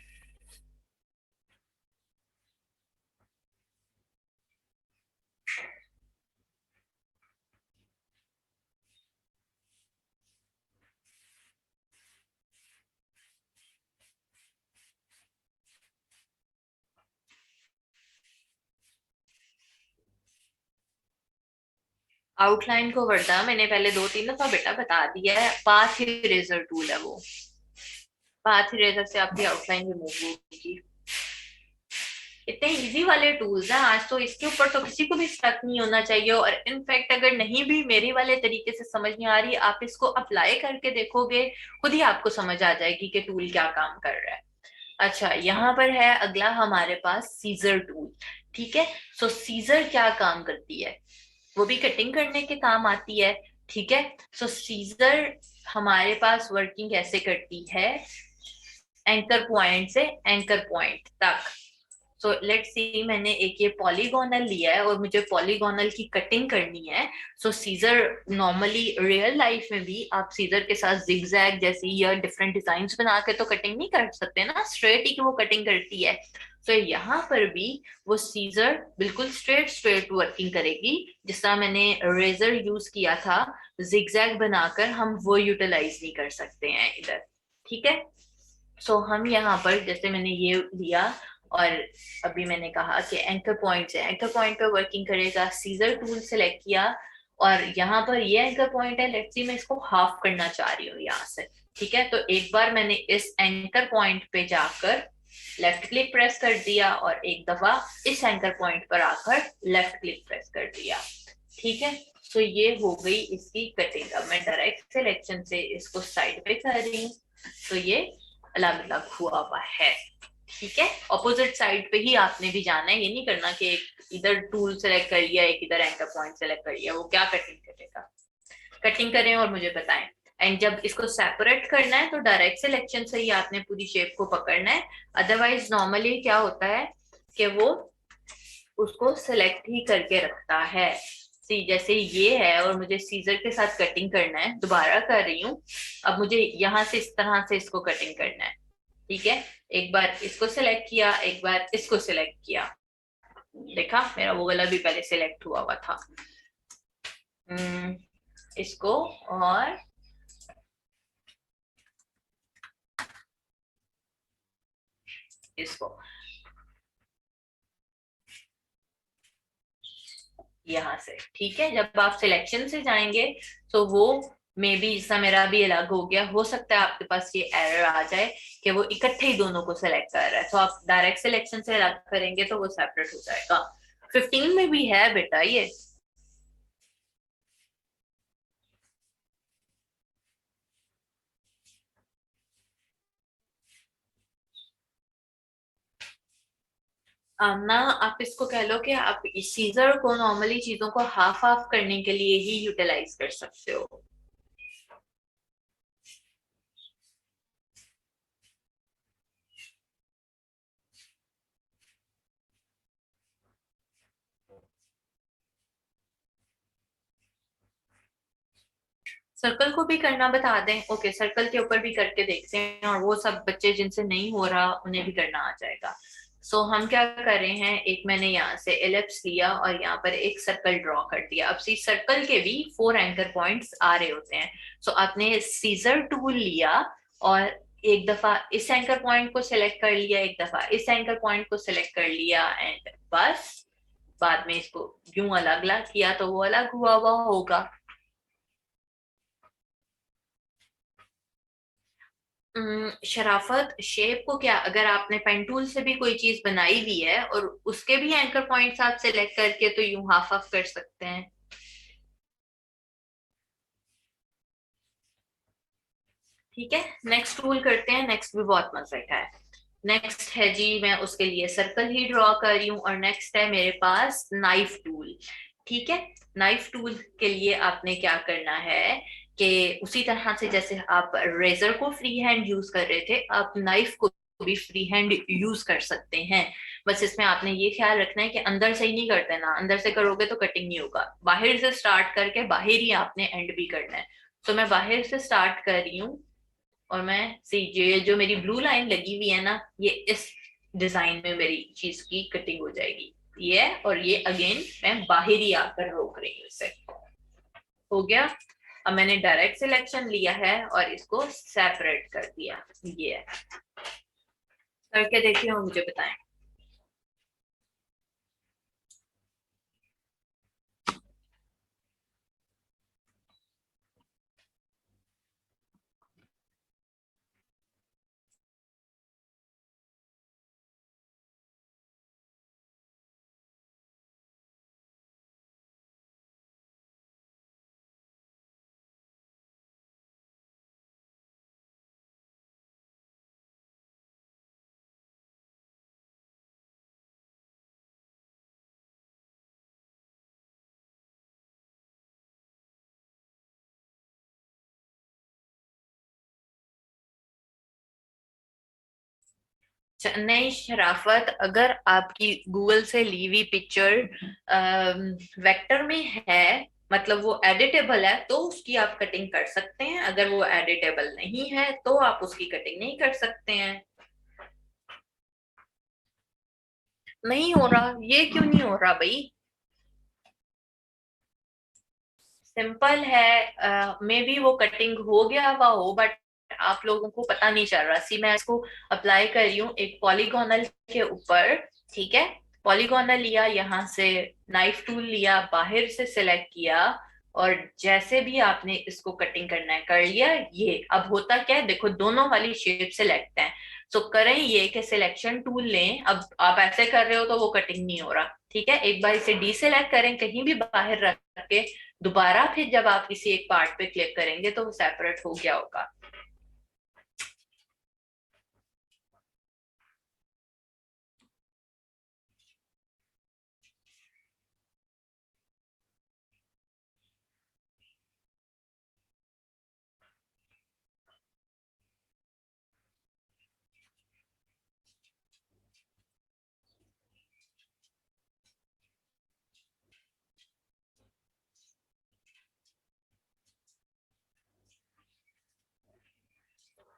आउटलाइन को वर्दा मैंने पहले 2-3 दफा बेटा बता दिया है, पाथ इरेजर टूल है वो। पाथ इरेजर से आपकी आउटलाइन रिमूव होगी। इतने इजी वाले टूल्स हैं आज, तो इसके ऊपर तो किसी को भी स्टक नहीं होना चाहिए। और इनफैक्ट अगर नहीं भी मेरे वाले तरीके से समझ नहीं आ रही, आप इसको अप्लाई करके देखोगे, खुद ही आपको समझ आ जाएगी कि टूल क्या काम कर रहा है। अच्छा, यहाँ पर है अगला हमारे पास सीजर टूल। ठीक है, सो सीजर क्या काम करती है, वो भी कटिंग करने के काम आती है। ठीक है, सो सीजर हमारे पास वर्किंग कैसे करती है, एंकर पॉइंट से एंकर पॉइंट तक। सो लेट्स सी, मैंने एक ये पॉलीगोनल लिया है और मुझे पॉलीगोनल की कटिंग करनी है। सो सीजर नॉर्मली रियल लाइफ में भी आप सीजर के साथ जिगजैग जैसी या डिफरेंट डिजाइन बना के तो कटिंग नहीं कर सकते ना, स्ट्रेट ही वो कटिंग करती है। तो यहाँ पर भी वो सीजर बिल्कुल स्ट्रेट स्ट्रेट वर्किंग करेगी। जिस तरह मैंने रेजर यूज किया था जिगजैग बनाकर, हम वो यूटिलाइज नहीं कर सकते हैं इधर। ठीक है, सो हम यहाँ पर जैसे मैंने ये लिया और अभी मैंने कहा कि एंकर पॉइंट है, एंकर पॉइंट पे वर्किंग करेगा। सीजर टूल सेलेक्ट किया और यहाँ पर ये एंकर पॉइंट है, लेट्स सी मैं इसको हाफ करना चाह रही हूँ यहाँ से। ठीक है, तो एक बार मैंने इस एंकर पॉइंट पे जाकर लेफ्ट क्लिक प्रेस कर दिया और एक दफा इस एंकर पॉइंट पर आकर लेफ्ट क्लिक प्रेस कर दिया। ठीक है, तो ये हो गई इसकी कटिंग। अब मैं डायरेक्ट सिलेक्शन से इसको साइड पे कर रही हूँ, तो ये अलग अलग हुआ हुआ है। ठीक है, ऑपोजिट साइड पे ही आपने भी जाना है, ये नहीं करना कि एक इधर टूल सेलेक्ट कर लिया एक इधर एंकर पॉइंट सेलेक्ट कर लिया, वो क्या कटिंग करेगा। कटिंग करें और मुझे बताएं। एंड जब इसको सेपरेट करना है तो डायरेक्ट सिलेक्शन से ही आपने पूरी शेप को पकड़ना है। अदरवाइज नॉर्मली क्या होता है कि वो उसको सिलेक्ट ही करके रखता है। सी जैसे ये है और मुझे सीजर के साथ कटिंग करना है, दोबारा कर रही हूँ। अब मुझे यहाँ से इस तरह से इसको कटिंग करना है। ठीक है, एक बार इसको सिलेक्ट किया, एक बार इसको सिलेक्ट किया। देखा, मेरा वो वाला भी पहले सिलेक्ट हुआ हुआ था। इसको और इसको यहाँ से। ठीक है, जब आप सिलेक्शन से जाएंगे तो वो मे बी, जैसा मेरा भी अलग हो गया, हो सकता है आपके पास ये एरर आ जाए कि वो इकट्ठे ही दोनों को सिलेक्ट कर रहा है। तो आप डायरेक्ट सिलेक्शन से अलग करेंगे तो वो सेपरेट हो जाएगा। 15 में भी है बेटा ये। ना, आप इसको कह लो कि आप इस सीजर को नॉर्मली चीजों को हाफ हाफ करने के लिए ही यूटिलाइज कर सकते हो। सर्कल को भी करना बता दें, ओके, सर्कल के ऊपर भी करके देखते हैं और वो सब बच्चे जिनसे नहीं हो रहा उन्हें भी करना आ जाएगा। सो हम क्या कर रहे हैं, एक मैंने यहाँ से एलिप्स लिया और यहाँ पर एक सर्कल ड्रॉ कर दिया। अब सी सर्कल के भी 4 एंकर पॉइंट्स आ रहे होते हैं। सो आपने सीजर टूल लिया और एक दफा इस एंकर पॉइंट को सिलेक्ट कर लिया, एक दफा इस एंकर पॉइंट को सिलेक्ट कर लिया, एंड बस बाद में इसको यूं अलग अलग किया तो वो अलग हुआ हुआ होगा। शराफत शेप को क्या, अगर आपने पेन टूल से भी कोई चीज बनाई हुई है और उसके भी एंकर पॉइंट्स आप सिलेक्ट करके तो यूं हाफ हाफ कर सकते हैं। ठीक है, नेक्स्ट टूल करते हैं, नेक्स्ट भी बहुत मजा का है। नेक्स्ट है जी, मैं उसके लिए सर्कल ही ड्रॉ कर रही हूँ। और नेक्स्ट है मेरे पास नाइफ टूल। ठीक है, नाइफ टूल के लिए आपने क्या करना है कि उसी तरह से जैसे आप रेजर को फ्री हैंड यूज कर रहे थे, आप नाइफ को भी फ्री हैंड यूज कर सकते हैं। बस इसमें आपने ये ख्याल रखना है कि अंदर से ही नहीं कर देना, अंदर से करोगे तो कटिंग नहीं होगा। बाहर से स्टार्ट करके बाहर ही आपने एंड भी करना है। तो मैं बाहर से स्टार्ट कर रही हूँ, और मैं सी ये जो मेरी ब्लू लाइन लगी हुई है ना, ये इस डिजाइन में मेरी चीज की कटिंग हो जाएगी। ये और ये अगेन मैं बाहर ही आकर रोक रही हूँ इसे। हो गया। अब मैंने डायरेक्ट सिलेक्शन लिया है और इसको सेपरेट कर दिया। ये है। करके देखिए और मुझे बताएं। नहीं शराफत, अगर आपकी गूगल से ली हुई पिक्चर वेक्टर में है, मतलब वो एडिटेबल है, तो उसकी आप कटिंग कर सकते हैं। अगर वो एडिटेबल नहीं है तो आप उसकी कटिंग नहीं कर सकते हैं। नहीं हो रहा, ये क्यों नहीं हो रहा भाई? सिंपल है, मे बी वो कटिंग हो गया हुआ हो, बट आप लोगों को पता नहीं चल रहा। सी मैं इसको अप्लाई कर रही हूँ एक पॉलीगोनल के ऊपर। ठीक है, पॉलीगोनल लिया, यहाँ से नाइफ टूल लिया, बाहर से सिलेक्ट किया, और जैसे भी आपने इसको कटिंग करना है कर लिया। ये अब होता क्या है, देखो दोनों वाली शेप सिलेक्ट है। सो करें ये कि सिलेक्शन टूल लें। अब आप ऐसे कर रहे हो तो वो कटिंग नहीं हो रहा। ठीक है, एक बार इसे डीसेलेक्ट करें कहीं भी बाहर रख के, दोबारा फिर जब आप किसी एक पार्ट पे क्लिक करेंगे तो वो सेपरेट हो गया होगा।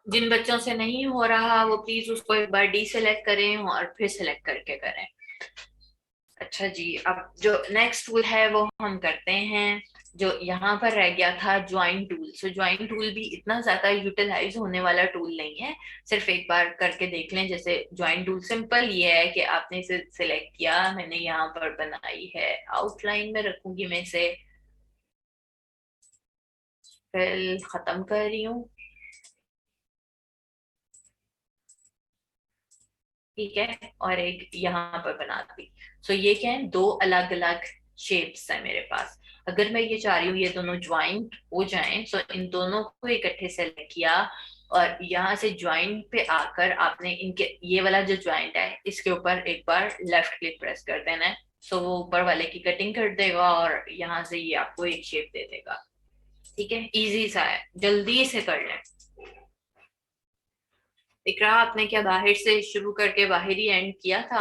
जिन बच्चों से नहीं हो रहा वो प्लीज उसको एक बार डीसेलेक्ट करें और फिर सेलेक्ट करके करें। अच्छा जी, अब जो नेक्स्ट टूल है वो हम करते हैं। जो यहाँ पर रह गया था ज्वाइन टूल। सो ज्वाइन टूल भी इतना ज्यादा यूटिलाइज होने वाला टूल नहीं है। सिर्फ एक बार करके देख लें। जैसे ज्वाइन टूल सिंपल ये है कि आपने इसे सिलेक्ट किया, मैंने यहाँ पर बनाई है आउटलाइन में रखूंगी मैं इसे, फिर खत्म कर रही हूँ। ठीक है, और एक यहाँ पर बना दी। सो ये क्या है, दो अलग अलग शेप्स है मेरे पास। अगर मैं ये चाह रही हूँ ये दोनों ज्वाइंट हो जाएं, सो इन दोनों को इकट्ठे सेलेक्ट किया, और यहाँ से ज्वाइंट पे आकर आपने इनके ये वाला जो ज्वाइंट है इसके ऊपर एक बार लेफ्ट क्लिक प्रेस कर देना है। सो वो ऊपर वाले की कटिंग कर देगा और यहाँ से ये आपको एक शेप दे देगा। ठीक है, इजी सा है, जल्दी से कर लें। इकरा, आपने क्या बाहर से शुरू करके बाहर ही एंड किया था?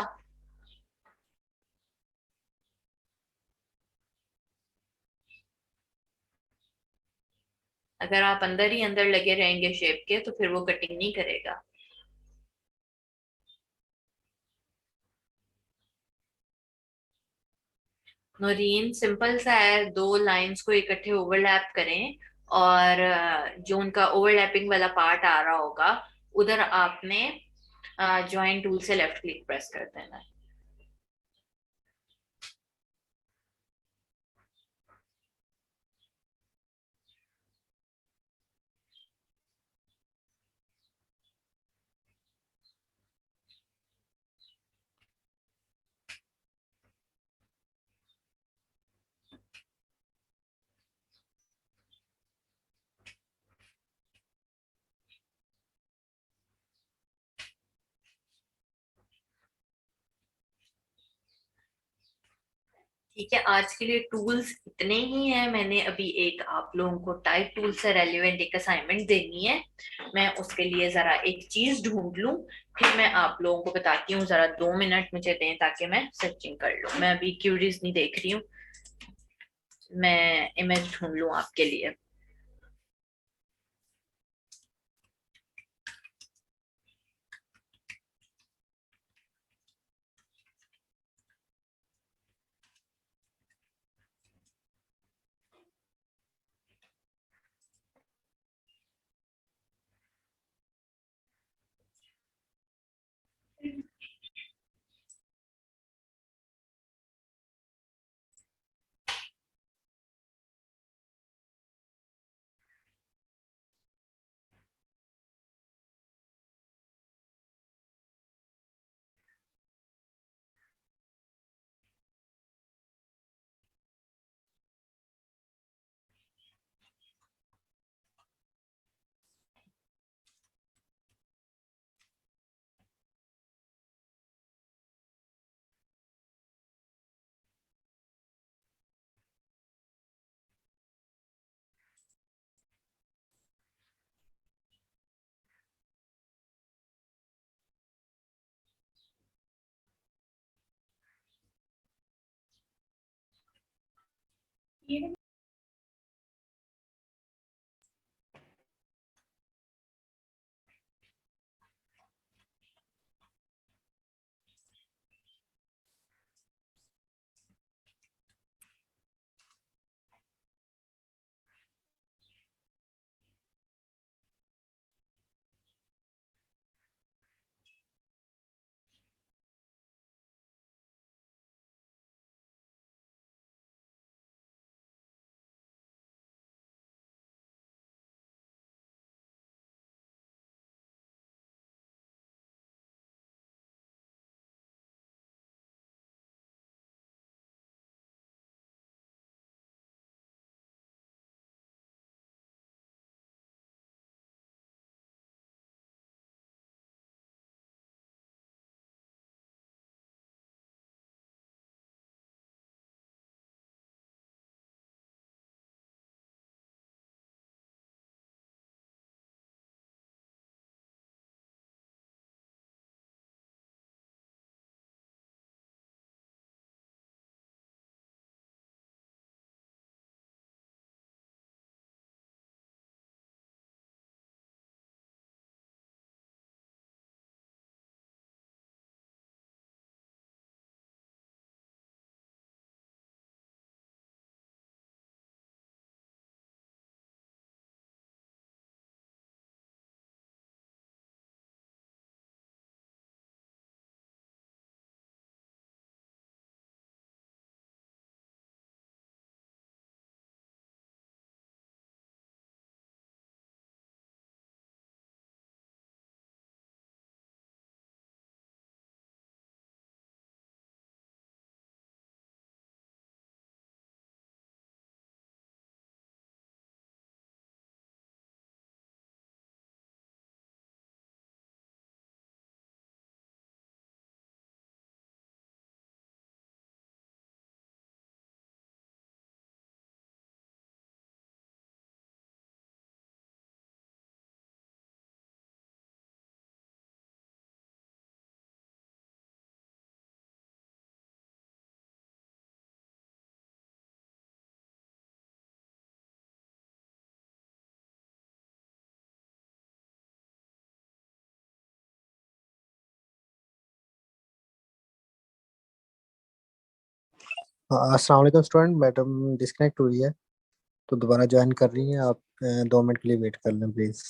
अगर आप अंदर ही अंदर लगे रहेंगे शेप के तो फिर वो कटिंग नहीं करेगा। नोरीन, सिंपल सा है, दो लाइंस को इकट्ठे ओवरलैप करें, और जो उनका ओवरलैपिंग वाला पार्ट आ रहा होगा उधर आपने ज्वाइन टूल से लेफ्ट क्लिक प्रेस कर देना है। ठीक है, आज के लिए टूल्स इतने ही हैं। मैंने अभी एक आप लोगों को टाइप टूल से रेलिवेंट एक असाइनमेंट देनी है। मैं उसके लिए जरा एक चीज ढूंढ लूं, फिर मैं आप लोगों को बताती हूँ। जरा 2 मिनट मुझे दें ताकि मैं सर्चिंग कर लूं। मैं अभी क्यूरीज नहीं देख रही हूँ, मैं इमेज ढूंढ लूं आपके लिए। हाँ, अस्सलाम वालेकुम स्टूडेंट। मैडम डिस्कनेक्ट हुई है तो दोबारा ज्वाइन कर रही हैं आप। 2 मिनट के लिए वेट कर लें प्लीज़।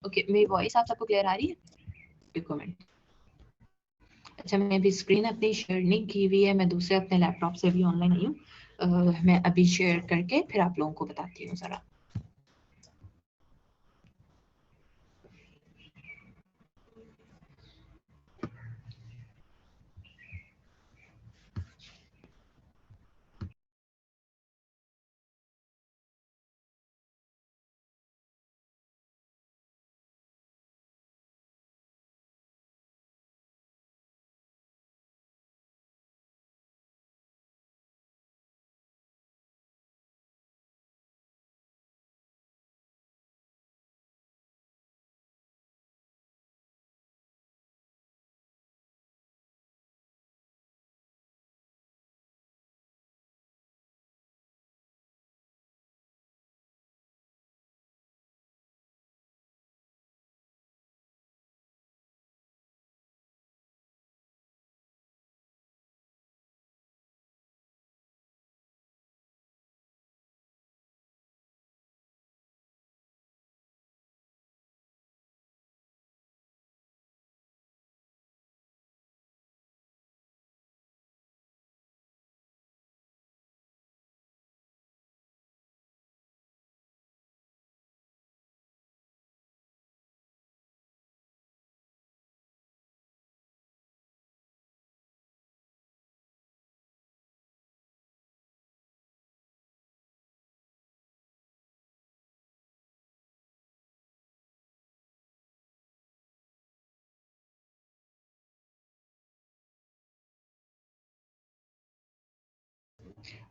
ओके, मेरी वॉइस आप सबको क्लियर आ रही है? एक मिनट। अच्छा, मैं अभी स्क्रीन अपनी शेयर नहीं की हुई है, मैं दूसरे अपने लैपटॉप से भी ऑनलाइन आई हूँ। मैं अभी शेयर करके फिर आप लोगों को बताती हूँ जरा।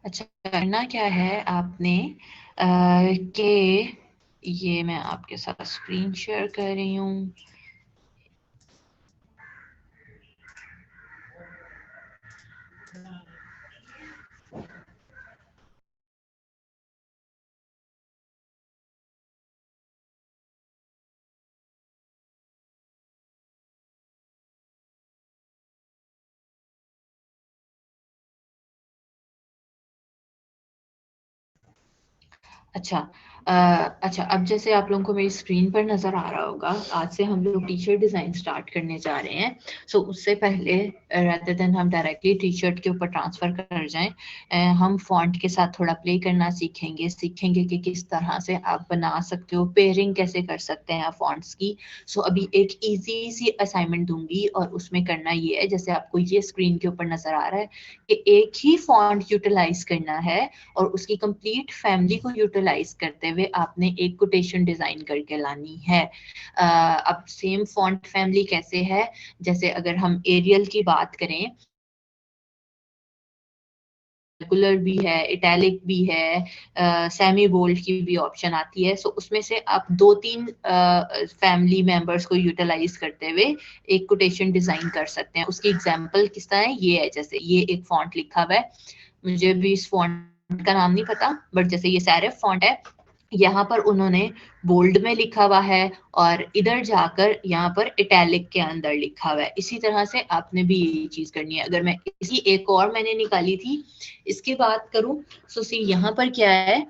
अच्छा, करना क्या है आपने कि ये मैं आपके साथ स्क्रीन शेयर कर रही हूँ। अच्छा, अच्छा, अब जैसे आप लोगों को मेरी स्क्रीन पर नज़र आ रहा होगा, आज से हम लोग टी शर्ट डिज़ाइन स्टार्ट करने जा रहे हैं। सो उससे पहले रादर देन हम डायरेक्टली टी शर्ट के ऊपर ट्रांसफ़र कर जाएं, हम फॉन्ट के साथ थोड़ा प्ले करना सीखेंगे कि किस तरह से आप बना सकते हो, पेयरिंग कैसे कर सकते हैं आप फॉन्ट्स की। सो अभी एक ईजी सी असाइनमेंट दूंगी और उसमें करना ये है, जैसे आपको ये स्क्रीन के ऊपर नज़र आ रहा है कि एक ही फॉन्ट यूटिलाइज करना है और उसकी कंप्लीट फैमिली को यूटिलाइज करते हुए आपने एक कोटेशन डिजाइन करके लानी है। अब सेम फॉन्ट फैमिली कैसे है, जैसे अगर हम एरियल की बात करें, रेगुलर भी है, इटैलिक भी है, सेमी बोल्ड की भी ऑप्शन आती है। सो उसमें से आप 2-3 फैमिली मेंबर्स को यूटिलाइज करते हुए एक कोटेशन डिजाइन कर सकते हैं। उसकी एग्जांपल किस तरह है, ये है, जैसे ये एक फॉन्ट लिखा हुआ है, मुझे भी इस फॉन्ट का नाम नहीं पता, बट जैसे ये सैरिफ फॉन्ट है, यहाँ पर उन्होंने बोल्ड में लिखा हुआ है और इधर जाकर यहाँ पर इटैलिक के अंदर लिखा हुआ है। इसी तरह से आपने भी ये चीज करनी है। अगर मैं इसी एक और मैंने निकाली थी, इसकी बात करूं, सो सी यहाँ पर क्या है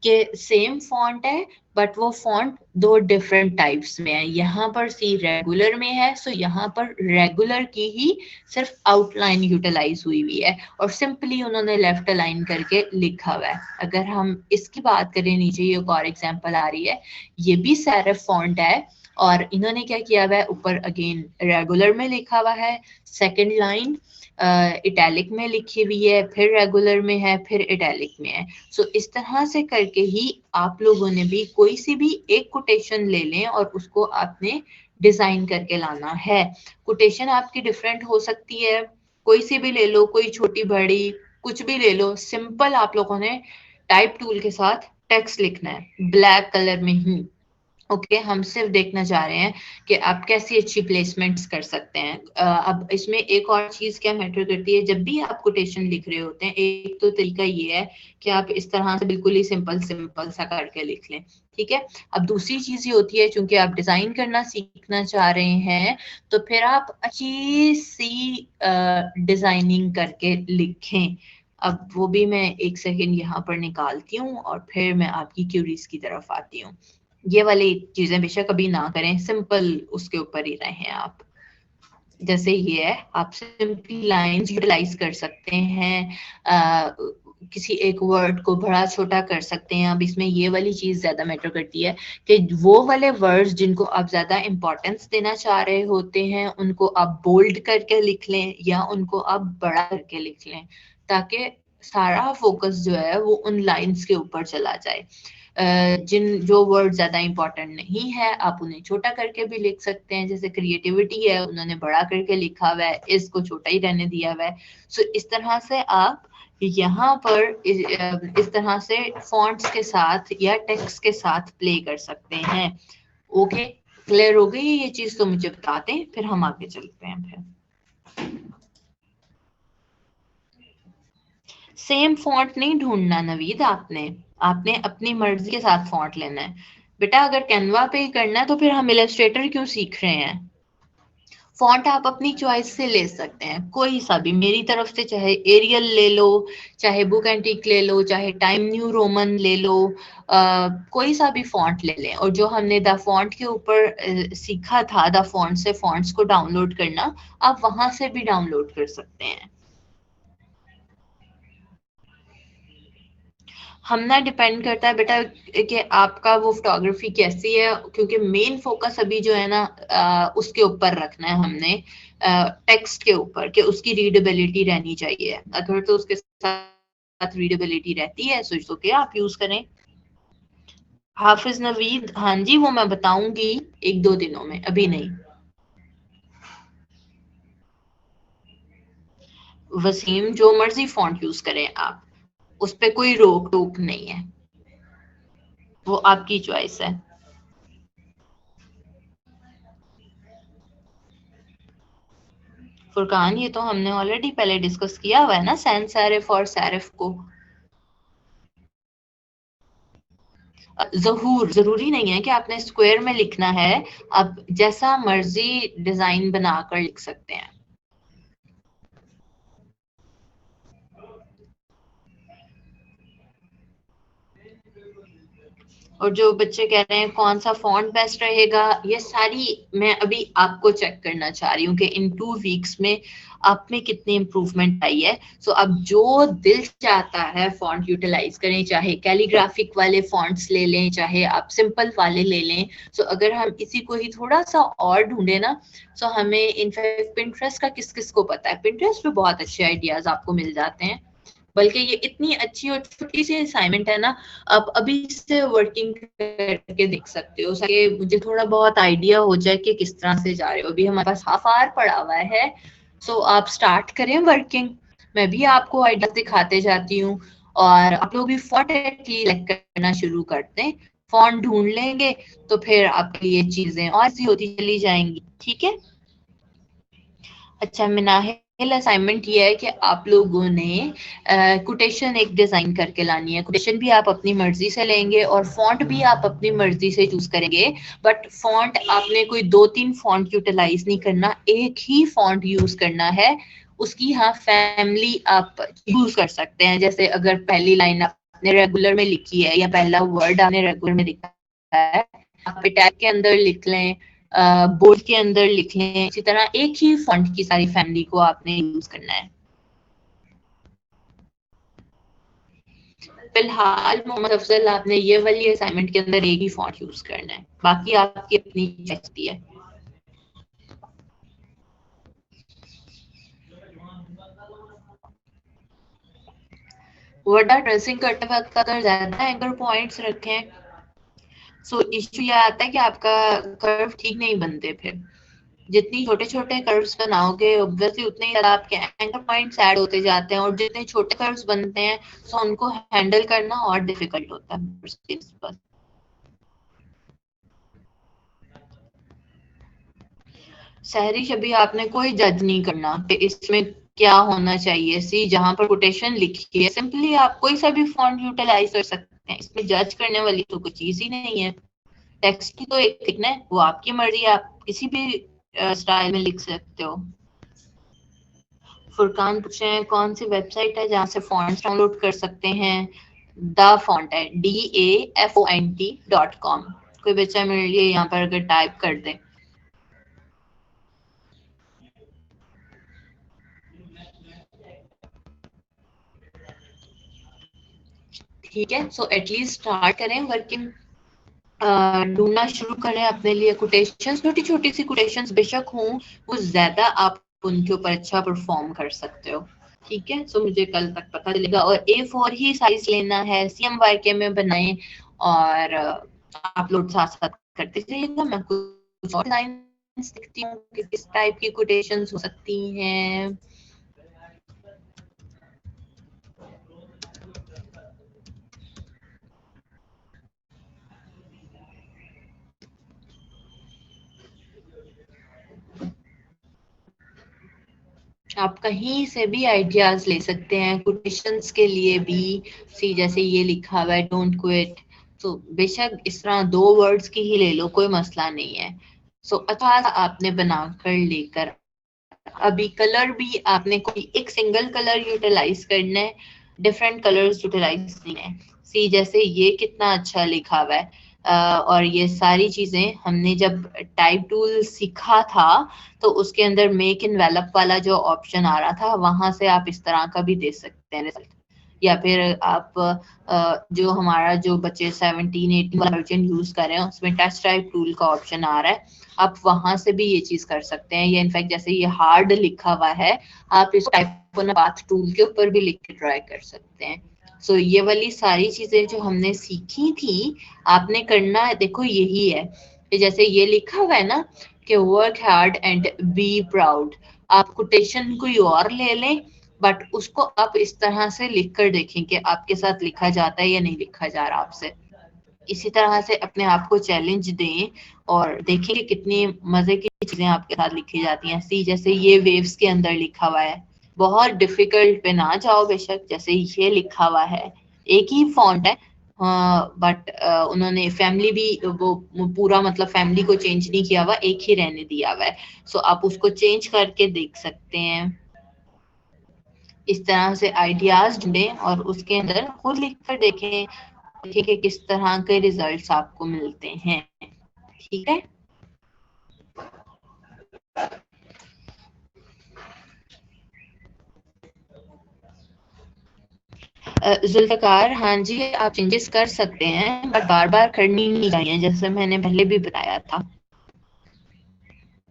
कि सेम फॉन्ट है बट वो फॉन्ट दो डिफरेंट टाइप्स में है। यहाँ पर सी रेगुलर में है, सो यहाँ पर रेगुलर की ही सिर्फ आउटलाइन यूटिलाइज हुई है और सिंपली उन्होंने लेफ्ट अलाइन करके लिखा हुआ है। अगर हम इसकी बात करें, नीचे ये एक और एग्जांपल आ रही है, ये भी सेरिफ फॉन्ट है और इन्होंने क्या किया हुआ है, ऊपर अगेन रेगुलर में लिखा हुआ है, सेकंड लाइन इटैलिक में लिखी हुई है, फिर रेगुलर में है, फिर इटैलिक में है। सो इस तरह से करके ही आप लोगों ने भी कोई सी भी एक कोटेशन ले लें और उसको आपने डिजाइन करके लाना है। कोटेशन आपकी डिफरेंट हो सकती है, कोई सी भी ले लो, कोई छोटी बड़ी कुछ भी ले लो। सिंपल आप लोगों ने टाइप टूल के साथ टेक्स्ट लिखना है ब्लैक कलर में ही। ओके, हम सिर्फ देखना चाह रहे हैं कि आप कैसी अच्छी प्लेसमेंट्स कर सकते हैं। अब इसमें एक और चीज क्या मैटर करती है, जब भी आप कोटेशन लिख रहे होते हैं, एक तो तरीका ये है कि आप इस तरह से बिल्कुल ही सिंपल सिंपल सा करके लिख लें, ठीक है। अब दूसरी चीज ये होती है, चूंकि आप डिजाइन करना सीखना चाह रहे हैं, तो फिर आप अच्छी सी डिजाइनिंग करके लिखें। अब वो भी मैं एक सेकेंड यहाँ पर निकालती हूँ और फिर मैं आपकी क्यूरीज की तरफ आती हूँ। ये वाली चीजें बेशक कभी ना करें, सिंपल उसके ऊपर ही रहें आप। जैसे ये है, आप सिंपली लाइंस यूटिलाइज कर सकते हैं, किसी एक वर्ड को बड़ा छोटा कर सकते हैं। अब इसमें ये वाली चीज ज्यादा मैटर करती है कि वो वाले वर्ड्स जिनको आप ज्यादा इंपॉर्टेंस देना चाह रहे होते हैं उनको आप बोल्ड करके लिख लें या उनको आप बड़ा करके लिख लें, ताकि सारा फोकस जो है वो उन लाइंस के ऊपर चला जाए। जिन जो वर्ड ज्यादा इंपॉर्टेंट नहीं है आप उन्हें छोटा करके भी लिख सकते हैं, जैसे क्रिएटिविटी है उन्होंने बड़ा करके लिखा हुआ है, इसको छोटा ही रहने दिया हुआ है। सो इस तरह से आप यहाँ पर इस तरह से फॉन्ट्स के साथ या टेक्स्ट के साथ प्ले कर सकते हैं। ओके, क्लियर हो गई ये चीज? तो मुझे बताते हैं, फिर हम आगे चलते हैं। फिर सेम फॉन्ट नहीं ढूंढना नवीद, आपने अपनी मर्जी के साथ फॉन्ट लेना है बेटा। अगर कैनवा पे ही करना है तो फिर हम इलस्ट्रेटर क्यों सीख रहे हैं? फॉन्ट आप अपनी चॉइस से ले सकते हैं, कोई सा भी। मेरी तरफ से चाहे एरियल ले लो, चाहे बुक एंटीक ले लो, चाहे टाइम न्यू रोमन ले लो, कोई सा भी फॉन्ट ले लें। और जो हमने द फॉन्ट के ऊपर सीखा था, द फॉन्ट से फॉन्ट्स को डाउनलोड करना, आप वहां से भी डाउनलोड कर सकते हैं। हम ना डिपेंड करता है बेटा कि आपका वो फोटोग्राफी कैसी है, क्योंकि मेन फोकस अभी जो है ना उसके ऊपर रखना है हमने, टेक्स्ट के ऊपर, कि उसकी रीडेबिलिटी रहनी चाहिए। अगर तो उसके साथ रीडेबिलिटी रहती है सो के आप यूज करें। हाफिज नवीद, हाँ जी, वो मैं बताऊंगी 1-2 दिनों में, अभी नहीं। वसीम, जो मर्जी फॉन्ट यूज करें आप, उस पर कोई रोक टोक नहीं है, वो आपकी चॉइस है। फुरकान, ये तो हमने ऑलरेडी पहले डिस्कस किया हुआ है ना, सैन सेरिफ और सेरिफ को। जहूर जरूरी नहीं है कि आपने स्क्वायर में लिखना है, आप जैसा मर्जी डिजाइन बनाकर लिख सकते हैं। और जो बच्चे कह रहे हैं कौन सा फॉन्ट बेस्ट रहेगा, ये सारी मैं अभी आपको चेक करना चाह रही हूँ कि इन 2 वीक्स में आप में कितनी इम्प्रूवमेंट आई है। सो अब जो दिल चाहता है फॉन्ट यूटिलाइज करें, चाहे कैलीग्राफिक वाले फॉन्ट्स ले लें, चाहे आप सिंपल वाले ले लें। सो अगर हम इसी को ही थोड़ा सा और ढूंढे ना, सो हमें इनफैक्ट पिंटरेस्ट का किस किस को पता है, पिंटरेस्ट पे बहुत अच्छे आइडियाज आपको मिल जाते हैं। बल्कि ये इतनी अच्छी और छोटी सी असाइनमेंट है ना, आप अभी से वर्किंग करके देख सकते हो, ताकि मुझे थोड़ा बहुत आइडिया हो जाए कि किस तरह से जा रहे हो। अभी हमारे पास हाफ आवर पड़ा हुआ है, सो आप स्टार्ट करें वर्किंग। मैं भी आपको आइडिया दिखाते जाती हूँ, और आप लोग भी फॉन्ट सिलेक्ट करना शुरू करते हैं। फॉन्ट ढूंढ लेंगे तो फिर आपके लिए चीजें और सी होती चली जाएंगी। ठीक है? अच्छा मिनाहिल, असाइनमेंट ये है कि आप लोगों ने कोटेशन एक डिजाइन करके लानी है। कोटेशन भी आप अपनी मर्जी से लेंगे और फॉन्ट भी आप अपनी मर्जी से चूज करेंगे, बट फॉन्ट आपने कोई 2-3 फॉन्ट यूटिलाइज नहीं करना, एक ही फॉन्ट यूज करना है। उसकी हाँ फैमिली आप यूज कर सकते हैं, जैसे अगर पहली लाइन आपने रेगुलर में लिखी है या पहला वर्ड आपने रेगुलर में लिखा है, आप टैग के अंदर लिख लें, बोर्ड के अंदर लिख लें। इसी तरह एक ही फॉन्ट की सारी फैमिली को आपने यूज करना है। फिलहाल मोहम्मद अफजल, आपने ये वाली असाइनमेंट के अंदर एक ही फॉन्ट यूज करना है, बाकी आपकी अपनी चॉइस है। वर्डा ड्रेसिंग करते वक्त अगर ज्यादा एंकर पॉइंट्स रखें, सो इश्यू ये आता है कि आपका कर्व ठीक नहीं बनते। फिर जितनी छोटे छोटे कर्व्स बनाओगे ऑब्वियसली उतने ही ज्यादा आपके एंकर पॉइंट्स ऐड होते जाते हैं, और जितने छोटे कर्व्स बनते हैं सो उनको हैंडल करना और डिफिकल्ट होता है। सहरिश, अभी आपने कोई जज नहीं करना कि इसमें क्या होना चाहिए। सी जहां पर कोटेशन लिखी है सिंपली आप कोई सा भी फॉन्ट यूटिलाइज कर सकते हैं, इसमें जज करने वाली तो कोई चीज ही नहीं है। टेक्स्ट की तो एक लिखना है, वो आपकी मर्जी, आप किसी भी स्टाइल में लिख सकते हो। फुरकान पूछ रहे हैं कौन सी वेबसाइट है जहां से फॉन्ट्स डाउनलोड कर सकते हैं। द फॉन्ट है DAFONT.com। कोई बच्चा मेरे लिए यहाँ पर अगर टाइप कर दे। ठीक है, सो एटलीस्ट स्टार्ट करें वर्किंग, ढूंढना शुरू करें अपने लिए कोटेशंस, छोटी छोटी सी कोटेशंस बेशक हों, वो ज्यादा आप उनके ऊपर अच्छा परफॉर्म कर सकते हो। ठीक है, सो मुझे कल तक पता चलेगा। और A4 ही साइज लेना है, CMYK में बनाएं और अपलोड साथ साथ करते जाइएगा। मैं कुछ और लाइंस देखती हूँ कि किस टाइप की कोटेशंस हो सकती हैं। आप कहीं से भी आइडियाज ले सकते हैं कोटेशंस के लिए भी। सी जैसे ये लिखा हुआ है डोंट क्विट, तो बेशक इस तरह 2 वर्ड्स की ही ले लो, कोई मसला नहीं है। सो अच्छा आपने बनाकर लेकर, अभी कलर भी आपने कोई एक सिंगल कलर यूटिलाइज करना है, डिफरेंट कलर्स यूटिलाइज नहीं है। सी जैसे ये कितना अच्छा लिखा हुआ है, और ये सारी चीजें हमने जब टाइप टूल सीखा था तो उसके अंदर मेक इनवेलप वाला जो ऑप्शन आ रहा था, वहां से आप इस तरह का भी दे सकते हैं रिजल्ट। या फिर आप जो हमारा जो बच्चे 17-18 वाला वर्जन यूज कर रहे हैं उसमें टच टाइप टूल का ऑप्शन आ रहा है, आप वहां से भी ये चीज कर सकते हैं। या इनफैक्ट जैसे ये हार्ड लिखा हुआ है, आप इस टाइप पाथ टूल के ऊपर भी लिख के ट्राई कर सकते हैं। सो ये वाली सारी चीजें जो हमने सीखी थी, आपने करना है, देखो यही है कि जैसे ये लिखा हुआ है ना कि work hard and be proud, आप कोटेशन कोई और ले लें बट उसको आप इस तरह से लिख कर देखें कि आपके साथ लिखा जाता है या नहीं लिखा जा रहा आपसे। इसी तरह से अपने आप को चैलेंज दें और देखें कि कितनी मजे की चीजें आपके साथ लिखी जाती हैं। सी जैसे ये वेव्स के अंदर लिखा हुआ है, बहुत डिफिकल्ट पे ना जाओ बेशक, जैसे ये लिखा हुआ है, एक ही फॉन्ट है बट उन्होंने फैमिली भी वो पूरा मतलब फैमिली को चेंज नहीं किया हुआ, एक ही रहने दिया हुआ है। सो आप उसको चेंज करके देख सकते हैं। इस तरह से आइडियाज ढूंढें और उसके अंदर खुद लिख कर देखें कि किस तरह के रिजल्ट्स आपको मिलते हैं। ठीक है, जुल्फकार, हाँ जी आप चेंजेस कर सकते हैं बट बार बार करनी नहीं चाहिए, जैसे मैंने पहले भी बताया था।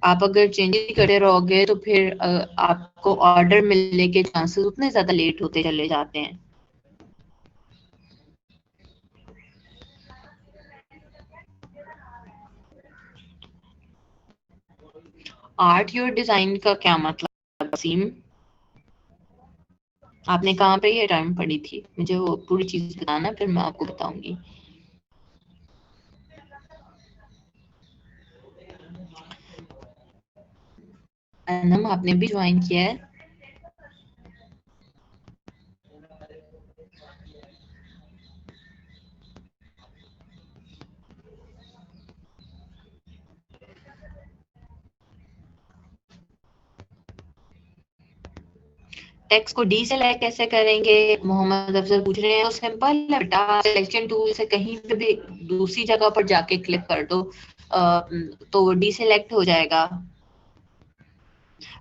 आप अगर चेंजेस करते रहोगे तो फिर आपको ऑर्डर मिलने के चांसेस उतने ज्यादा लेट होते चले जाते हैं। आर्ट योर डिजाइन का क्या मतलब वसीम? आपने कहाँ पे ये टाइम पढ़ी थी? मुझे वो पूरी चीज बताना, फिर मैं आपको बताऊंगी। अनम आपने भी ज्वाइन किया है? टेक्स्ट को डीसेलेक्ट कैसे करेंगे, मोहम्मद अफजल पूछ रहे हैं। तो सिंपल है बेटा, सिलेक्शन टूल से कहीं पे भी दूसरी जगह पर जाके क्लिक कर दो तो वो डीसेलेक्ट हो जाएगा।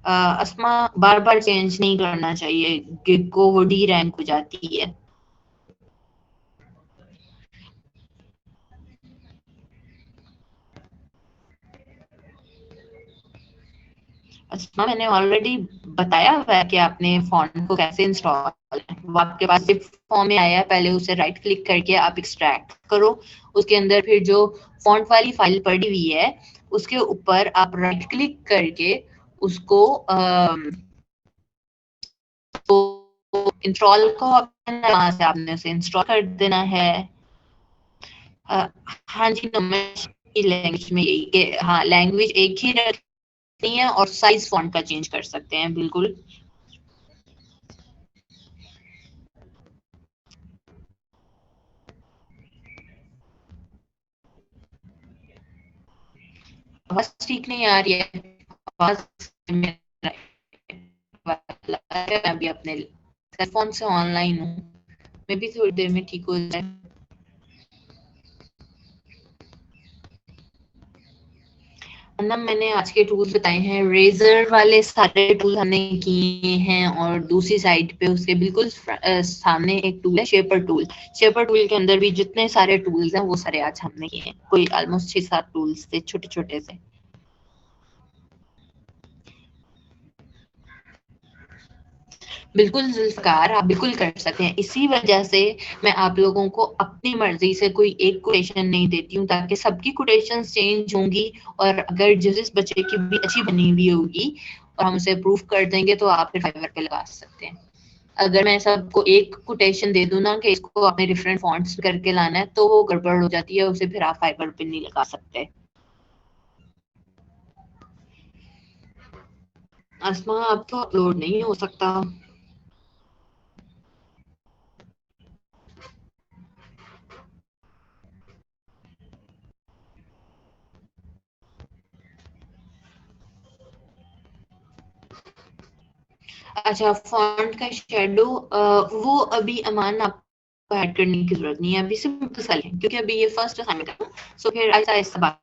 अस्मा बार बार चेंज नहीं करना चाहिए, गिग को वो डी रैंक हो जाती है। अस्मा मैंने ऑलरेडी बताया हुआ है कि आपने फॉन्ट को कैसे इंस्टॉल, वो आपके पास जिप फॉर्म में आया है, पहले उसे राइट क्लिक करके आप एक्सट्रैक्ट करो, उसके अंदर फिर जो फॉन्ट वाली फाइल पड़ी हुई है उसके ऊपर आप राइट क्लिक करके उसको तो इंस्टॉल का ऑप्शन है, वहां से आपने उसे इंस्टॉल कर देना है। हाँ जी, लैंग्वेज में यही कि हाँ लैंग्वेज एक ही रखनी है और साइज फॉन्ट का चेंज कर सकते हैं बिल्कुल। आवाज ठीक नहीं आ रही है, आवाज मैं अभी अपने फोन से ऑनलाइन हूँ, मैं भी थोड़ी देर में ठीक हो जाए। ना मैंने आज के टूल्स बताए हैं, रेजर वाले सारे टूल हमने किए हैं, और दूसरी साइड पे उसके बिल्कुल सामने एक टूल है शेपर टूल। शेपर टूल के अंदर भी जितने सारे टूल्स हैं वो सारे आज हमने किए हैं, कोई ऑलमोस्ट 6-7 टूल्स थे छोटे छोटे से। बिल्कुल जुल्फकार, आप बिल्कुल कर सकते हैं। इसी वजह से मैं आप लोगों को अपनी मर्जी से कोई एक कोटेशन नहीं देती हूँ, ताकि सबकी कोटेशंस चेंज होंगी, और अगर जिस बच्चे की भी अच्छी बनी हुई होगी और हम उसे प्रूफ कर देंगे तो आप फिर फाइवर पे लगा सकते हैं। अगर मैं सबको एक कोटेशन दे दूं ना कि इसको आपने डिफरेंट फॉन्ट्स करके लाना है, तो वो गड़बड़ हो जाती है, उसे फिर आप फाइवर पे नहीं लगा सकते। आसमा, अब तो अपलोड नहीं हो सकता। अच्छा, फॉन्ट का शेडो वो अभी अमान आपको ऐड करने की जरूरत नहीं है, अभी सिंपल सा लें, क्योंकि अभी ये फर्स्ट असाइनमेंट है, सो फिर ऐसा ऐसा बाकी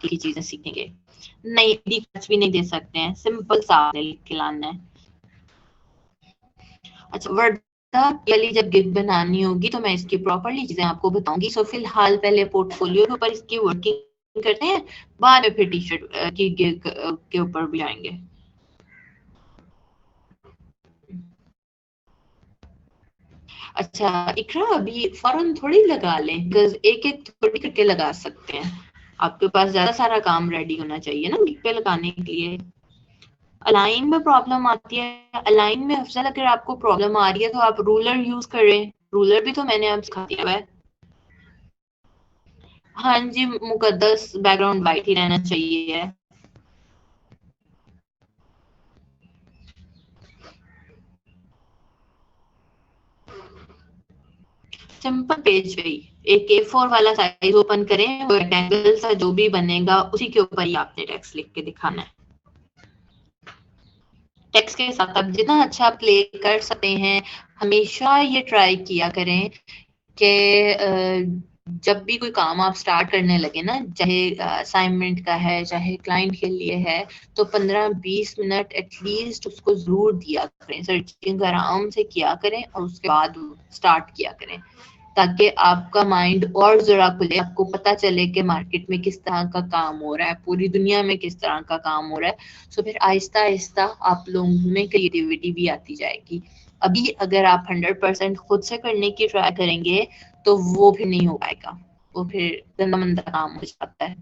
की चीजें सीखेंगे। नहीं, टच भी नहीं दे सकते हैं, सिंपल सा लिख के लाना है। अच्छा, वर्दा वाली जब गिग बनानी होगी तो मैं इसकी प्रॉपरली चीजें आपको बताऊंगी। सो फिलहाल पहले पोर्टफोलियो के ऊपर इसकी वर्किंग करते हैं, बाद में फिर टी शर्ट की गिग के ऊपर भी आएंगे। अच्छा इकरा, अभी फौरन थोड़ी लगा लें, बिकॉज एक एक थोड़ी करके लगा सकते हैं। आपके पास ज्यादा सारा काम रेडी होना चाहिए ना गिग पे लगाने के लिए। अलाइन में प्रॉब्लम आती है, अलाइन में अफजल अगर आपको प्रॉब्लम आ रही है तो आप रूलर यूज करें, रूलर भी तो मैंने आप सिखा दिया है। हाँ जी, मुकद्दस बैकग्राउंड वाइट ही रहना चाहिए। सिंपल पेज पे ही एक A4 वाला साइज ओपन करें, वो रेक्टेंगल सा जो भी बनेगा उसी के ऊपर ही आपने टेक्स्ट लिख के दिखाना है। टेक्स्ट के साथ आप जितना अच्छा प्ले कर सकते हैं, हमेशा ये ट्राई किया करें कि जब भी कोई काम आप स्टार्ट करने लगे ना, चाहे असाइनमेंट का है चाहे क्लाइंट के लिए है, तो 15-20 मिनट एटलीस्ट उसको जरूर दिया करें, सर्चिंग आराम से किया करें और उसके बाद स्टार्ट किया करें, ताकि आपका माइंड और जरा खुले, आपको पता चले कि मार्केट में किस तरह का काम हो रहा है, पूरी दुनिया में किस तरह का काम हो रहा है। सो फिर आहिस्ता आहिस्ता आप लोगों में क्रिएटिविटी भी आती जाएगी। अभी अगर आप 100% खुद से करने की ट्राई करेंगे तो वो फिर नहीं हो पाएगा, वो फिर गंदा मंदा काम हो जाता है।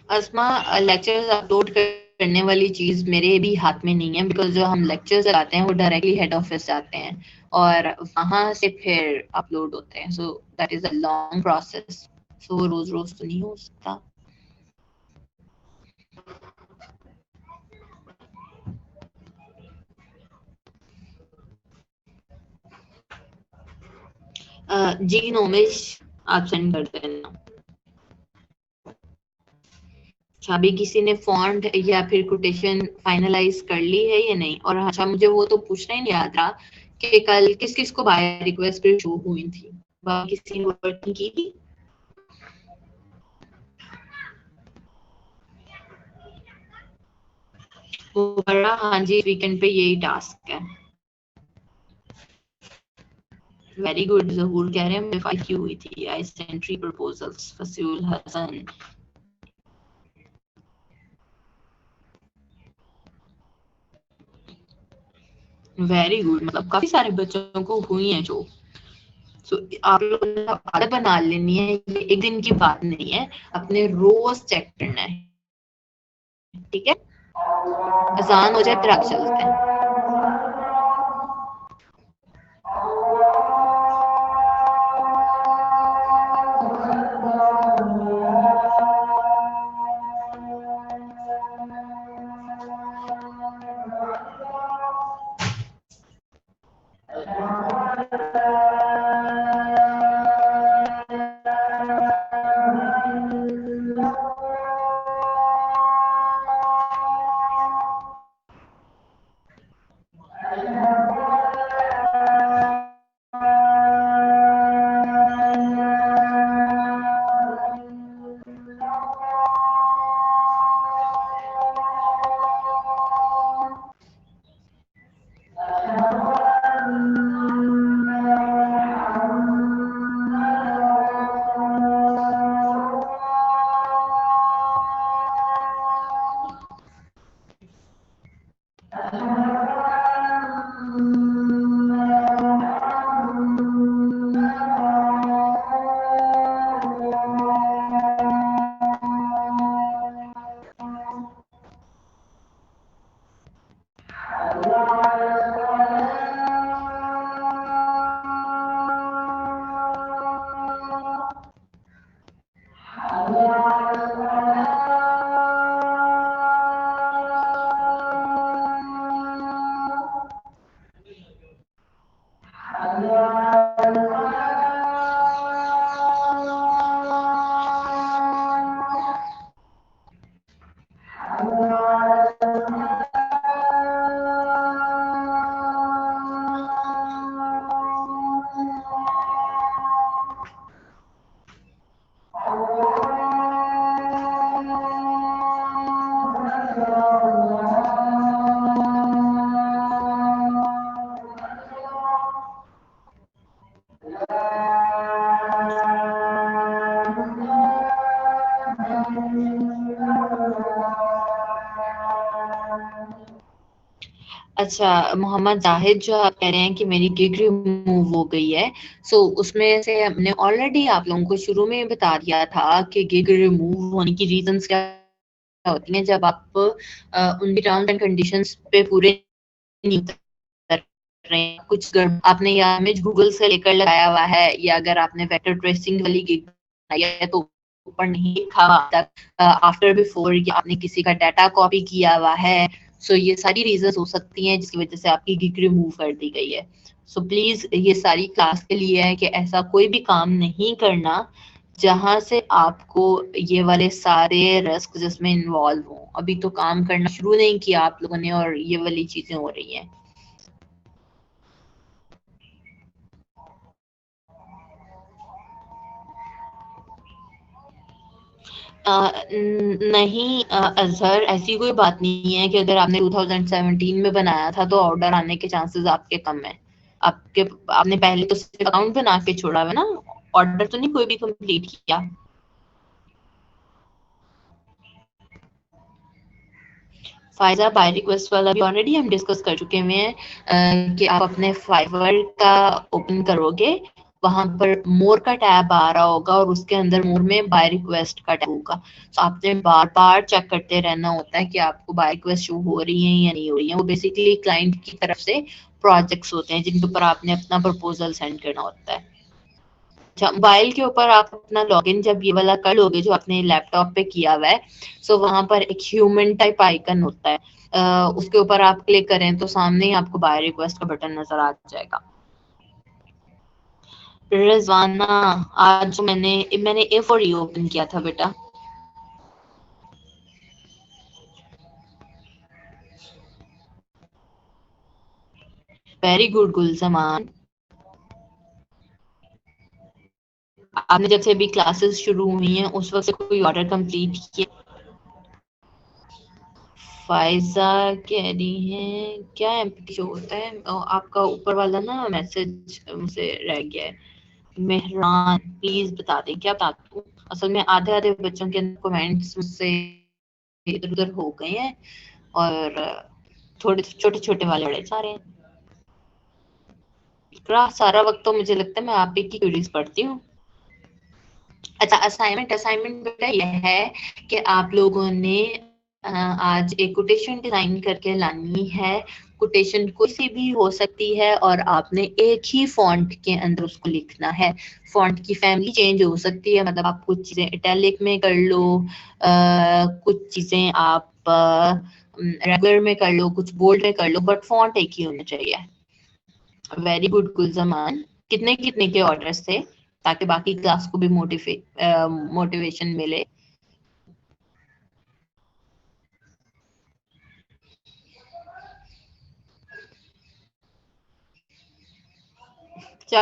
अस्मा, लेक्चर्स अपलोड करने वाली चीज मेरे भी हाथ में नहीं है, बिकॉज जो हम लेक्चर्स लगाते हैं वो डायरेक्टली हेड ऑफिस जाते हैं और वहां से फिर अपलोड होते हैं, so that is a long process, so वो रोज रोज तो नहीं हो सकता। जी नोमिश, आप सेंड कर देना। अच्छा, अभी किसी ने फॉन्ट या फिर कोटेशन फाइनलाइज कर ली है या नहीं? और अच्छा, मुझे वो तो पूछना ही नहीं याद रहा कि कल किस किस को बाय रिक्वेस्ट पे शो हुई थी, किसी ने वर्किंग की थी? वो बड़ा, हाँ जी, वीकेंड पे यही टास्क है। वेरी गुड, जहूर कह रहे हैं मुझे की हुई थी, I sent 3 proposals, Fasul Hasan. Very good, मतलब काफी सारे बच्चों को हुई है जो। सो आप लोगों ने आदत बना लेनी है, ये एक दिन की बात नहीं है, अपने रोज चेक करना है, ठीक है? आसान हो जाए फिर आप चलते हैं। अच्छा, मोहम्मद जाहिद जो आप कह रहे हैं कि मेरी गिग रिमूव हो गई है, सो उसमें से हमने ऑलरेडी आप लोगों को शुरू में बता दिया था कि गिग रिमूव होने की रीजंस क्या होती हैं जब आप उनकी टर्म्स एंड कंडीशंस पे पूरे नहीं उतर रहे हैं। कुछ आपने या इमेज गूगल से लेकर लगाया हुआ है, या अगर आपने वेक्टर ट्रेसिंग वाली गिग बनाई है तो ऊपर नहीं लिखा हुआ तक आफ्टर बिफोर, या आपने किसी का डाटा कॉपी किया हुआ है। सो ये सारी रीजंस हो सकती हैं जिसकी वजह से आपकी गिग रिमूव कर दी गई है। सो प्लीज ये सारी क्लास के लिए है कि ऐसा कोई भी काम नहीं करना जहां से आपको ये वाले सारे रिस्क जिसमें इन्वॉल्व हो। अभी तो काम करना शुरू नहीं किया आप लोगों ने और ये वाली चीजें हो रही हैं। नहीं अजहर, ऐसी कोई बात नहीं है कि अगर आपने 2017 में बनाया था तो ऑर्डर आने के चांसेस आपके कम है। आपने पहले तो सिर्फ अकाउंट बना के छोड़ा है ना, ऑर्डर तो नहीं कोई भी कंप्लीट किया। फाइजा बाय रिक्वेस्ट वाला भी ऑलरेडी हम डिस्कस कर चुके हुए हैं कि आप अपने फाइवर का ओपन करोगे, वहां पर मोर का टैब आ रहा होगा और उसके अंदर मोर में बाय रिक्वेस्ट का टैब होगा। तो आपने बार बार चेक करते रहना होता है कि आपको बाय रिक्वेस्ट शो हो रही है या नहीं हो रही है। वो बेसिकली क्लाइंट की तरफ से प्रोजेक्ट्स होते हैं जिनके ऊपर आपने अपना प्रपोजल सेंड करना होता है। मोबाइल के ऊपर आप अपना लॉगिन जब ये वाला कर लोगे जो आपने लैपटॉप पे किया हुआ है, सो वहां पर एक ह्यूमन टाइप आइकन होता है, उसके ऊपर आप क्लिक करें तो सामने ही आपको बाय रिक्वेस्ट का बटन नजर आ जाएगा। रिजवाना, आज मैंने A4 ओपन किया था बेटा। Very good Gulzaman. आपने जब से अभी क्लासेस शुरू हुई हैं उस वक्त से कोई ऑर्डर कंप्लीट किया? फाइजा कह रही है क्या एम्प्टी शो होता है? आपका ऊपर वाला ना मैसेज मुझसे रह गया है। मेहरान प्लीज बता दें क्या बता दूं? असल में आधे आधे बच्चों के कमेंट्स मुझसे इधर उधर हो गए हैं और थोड़े छोटे छोटे वाले बड़े सारे हैं। इकरा, सारा वक्त तो मुझे लगता है मैं आप ही की क्यूरीज पढ़ती हूँ। अच्छा, असाइनमेंट बेटा यह है कि आप लोगों ने आज एक कोटेशन डिजाइन करके लानी है। कोटेशन कोई सी भी हो सकती है और आपने एक ही फॉन्ट के अंदर उसको लिखना है। फॉन्ट की फैमिली चेंज हो सकती है, मतलब आप कुछ चीजें इटैलिक में कर लो, कुछ चीजें आप रेगुलर में कर लो, कुछ बोल्ड में कर लो, बट फॉन्ट एक ही होना चाहिए। Very good Gulzaman. कितने कितने के ऑर्डर्स थे ताकि बाकी क्लास को भी मोटिवेशन मिले? क्या